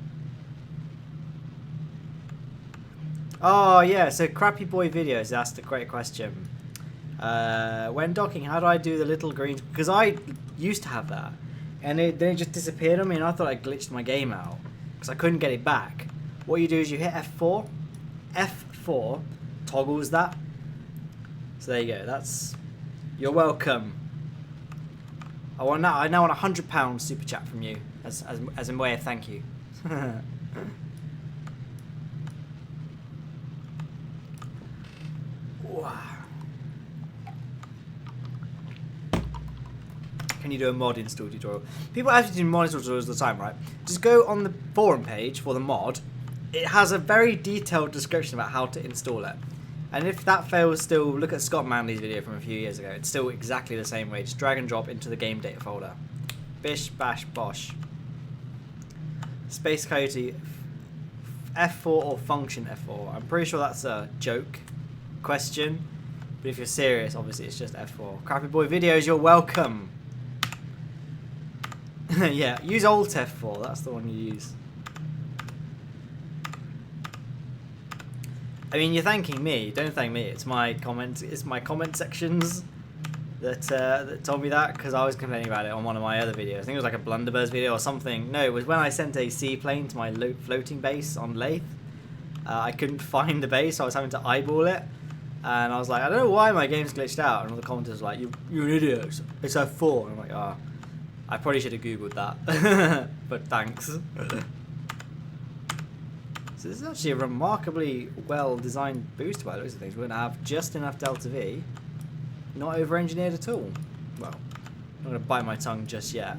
Speaker 1: Oh, yeah, so Crappy Boy Videos asked a great question. When docking, how do I do the little green? Because I used to have that. And then it just disappeared on me, and I thought I glitched my game out. Because I couldn't get it back. What you do is you hit F4. F4 toggles that. So there you go. That's... You're welcome. I now want £100 super chat from you. As a way of thank you. Wow. Can you do a mod install tutorial? People actually do mod install tutorials all the time, right? Just go on the forum page for the mod. It has a very detailed description about how to install it. And if that fails still, look at Scott Manley's video from a few years ago. It's still exactly the same way. Just drag and drop into the game data folder. Bish, bash, bosh. Space Coyote F4 or function F4. I'm pretty sure that's a joke question. But if you're serious, obviously it's just F4. Crappy Boy Videos, you're welcome. Yeah, use Alt F4. That's the one you use. I mean, you're thanking me. Don't thank me. It's my comment. It's my comment sections that told me that, because I was complaining about it on one of my other videos. I think it was like a Blunderbirds video or something. No, it was when I sent a seaplane to my floating base on Lathe. I couldn't find the base, so I was having to eyeball it. And I was like, I don't know why my game's glitched out. And all the commenters were like, you're an idiot. It's F4. And I'm like, ah. Oh. I probably should have Googled that, but thanks. So this is actually a remarkably well-designed booster by the looks of things. We're going to have just enough Delta V, not over-engineered at all. Well, I'm not going to bite my tongue just yet.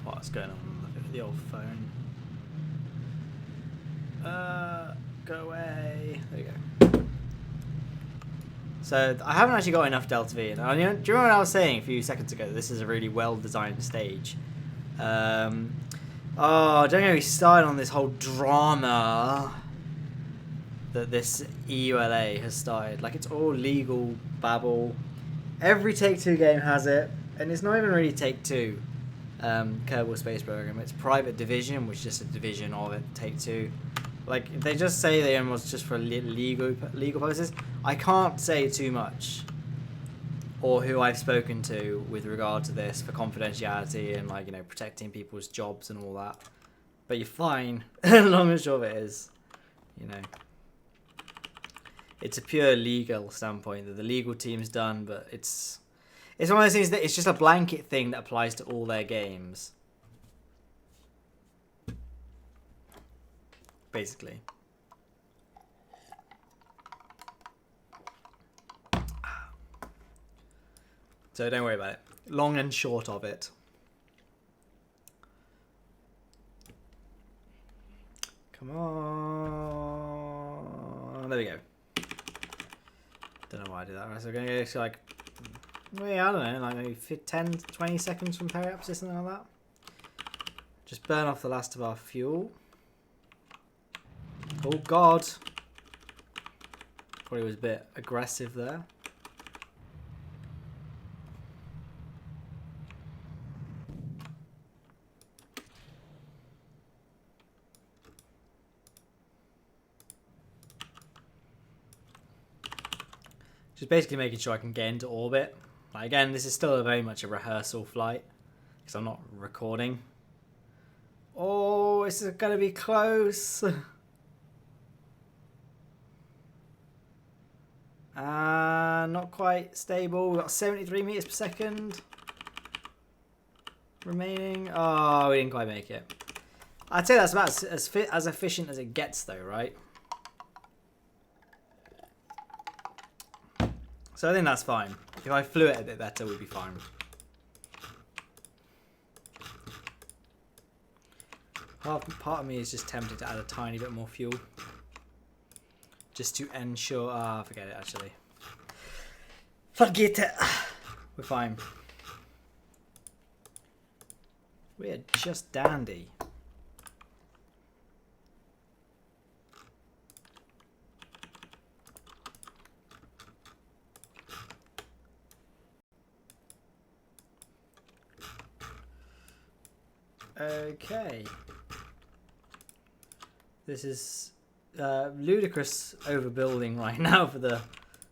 Speaker 1: What's going on? Look at the old phone. Go away. There you go. So I haven't actually got enough Delta V. And, do you remember what I was saying a few seconds ago? This is a really well-designed stage. Oh, don't get me started on this whole drama that this EULA has started. Like, it's all legal babble. Every Take-Two game has it. and it's not even really Take-Two, Kerbal Space Program. It's Private Division, which is just a division of it, Take-Two. Like, if they just say they almost just for legal purposes, I can't say too much. Or who I've spoken to with regard to this for confidentiality and, like, you know, protecting people's jobs and all that. But you're fine, long and short of it is, you know. It's a pure legal standpoint that the legal team's done, but it's one of those things that it's just a blanket thing that applies to all their games. Basically. So don't worry about it. Long and short of it. Come on. There we go. Don't know why I did that. Right, so we're going to go to like, well, yeah, I don't know, like maybe 10, 20 seconds from periapsis, something like that. Just burn off the last of our fuel. Oh, God. Probably was a bit aggressive there. Just basically making sure I can get into orbit. Like, again, this is still very much a rehearsal flight because I'm not recording. Oh, this is going to be close. Not quite stable. We've got 73 meters per second remaining. Oh, we didn't quite make it. I'd say that's about as efficient as it gets, though, right? So I think that's fine. If I flew it a bit better, we'd be fine. Part of me is just tempted to add a tiny bit more fuel. Just to ensure... Ah, forget it, actually. Forget it. We're fine. We're just dandy. Okay. This is ludicrous overbuilding right now for the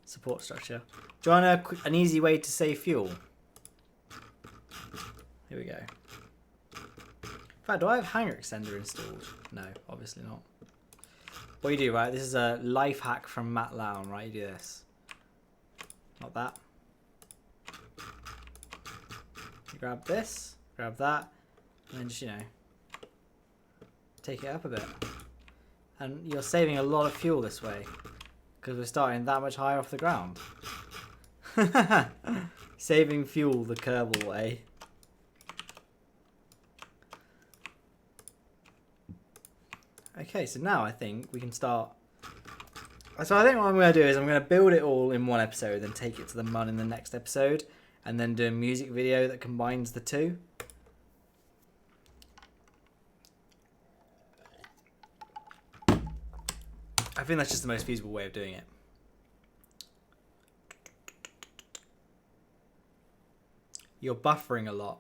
Speaker 1: support structure. Do you want an easy way to save fuel? Here we go. In fact, do I have hanger extender installed? No, obviously not. What you do, right? This is a life hack from Matt Lowne, right? You do this. Not that. You grab this, grab that, and then just, you know, take it up a bit. And you're saving a lot of fuel this way because we're starting that much higher off the ground. Saving fuel the Kerbal way. Okay, so now I think we can start. So I think what I'm going to do is I'm going to build it all in one episode and take it to the MUN in the next episode, and then do a music video that combines the two. I think that's just the most feasible way of doing it. You're buffering a lot.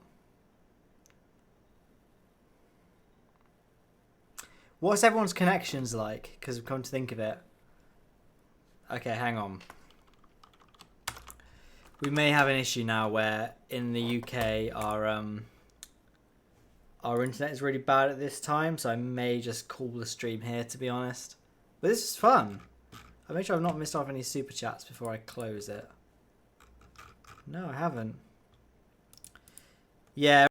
Speaker 1: What's everyone's connections like? Because we've come to think of it. Okay, hang on. We may have an issue now where in the UK our internet is really bad at this time, so I may just call the stream here, to be honest. But this is fun. I'll make sure I've not missed off any super chats before I close it. No, I haven't. Yeah.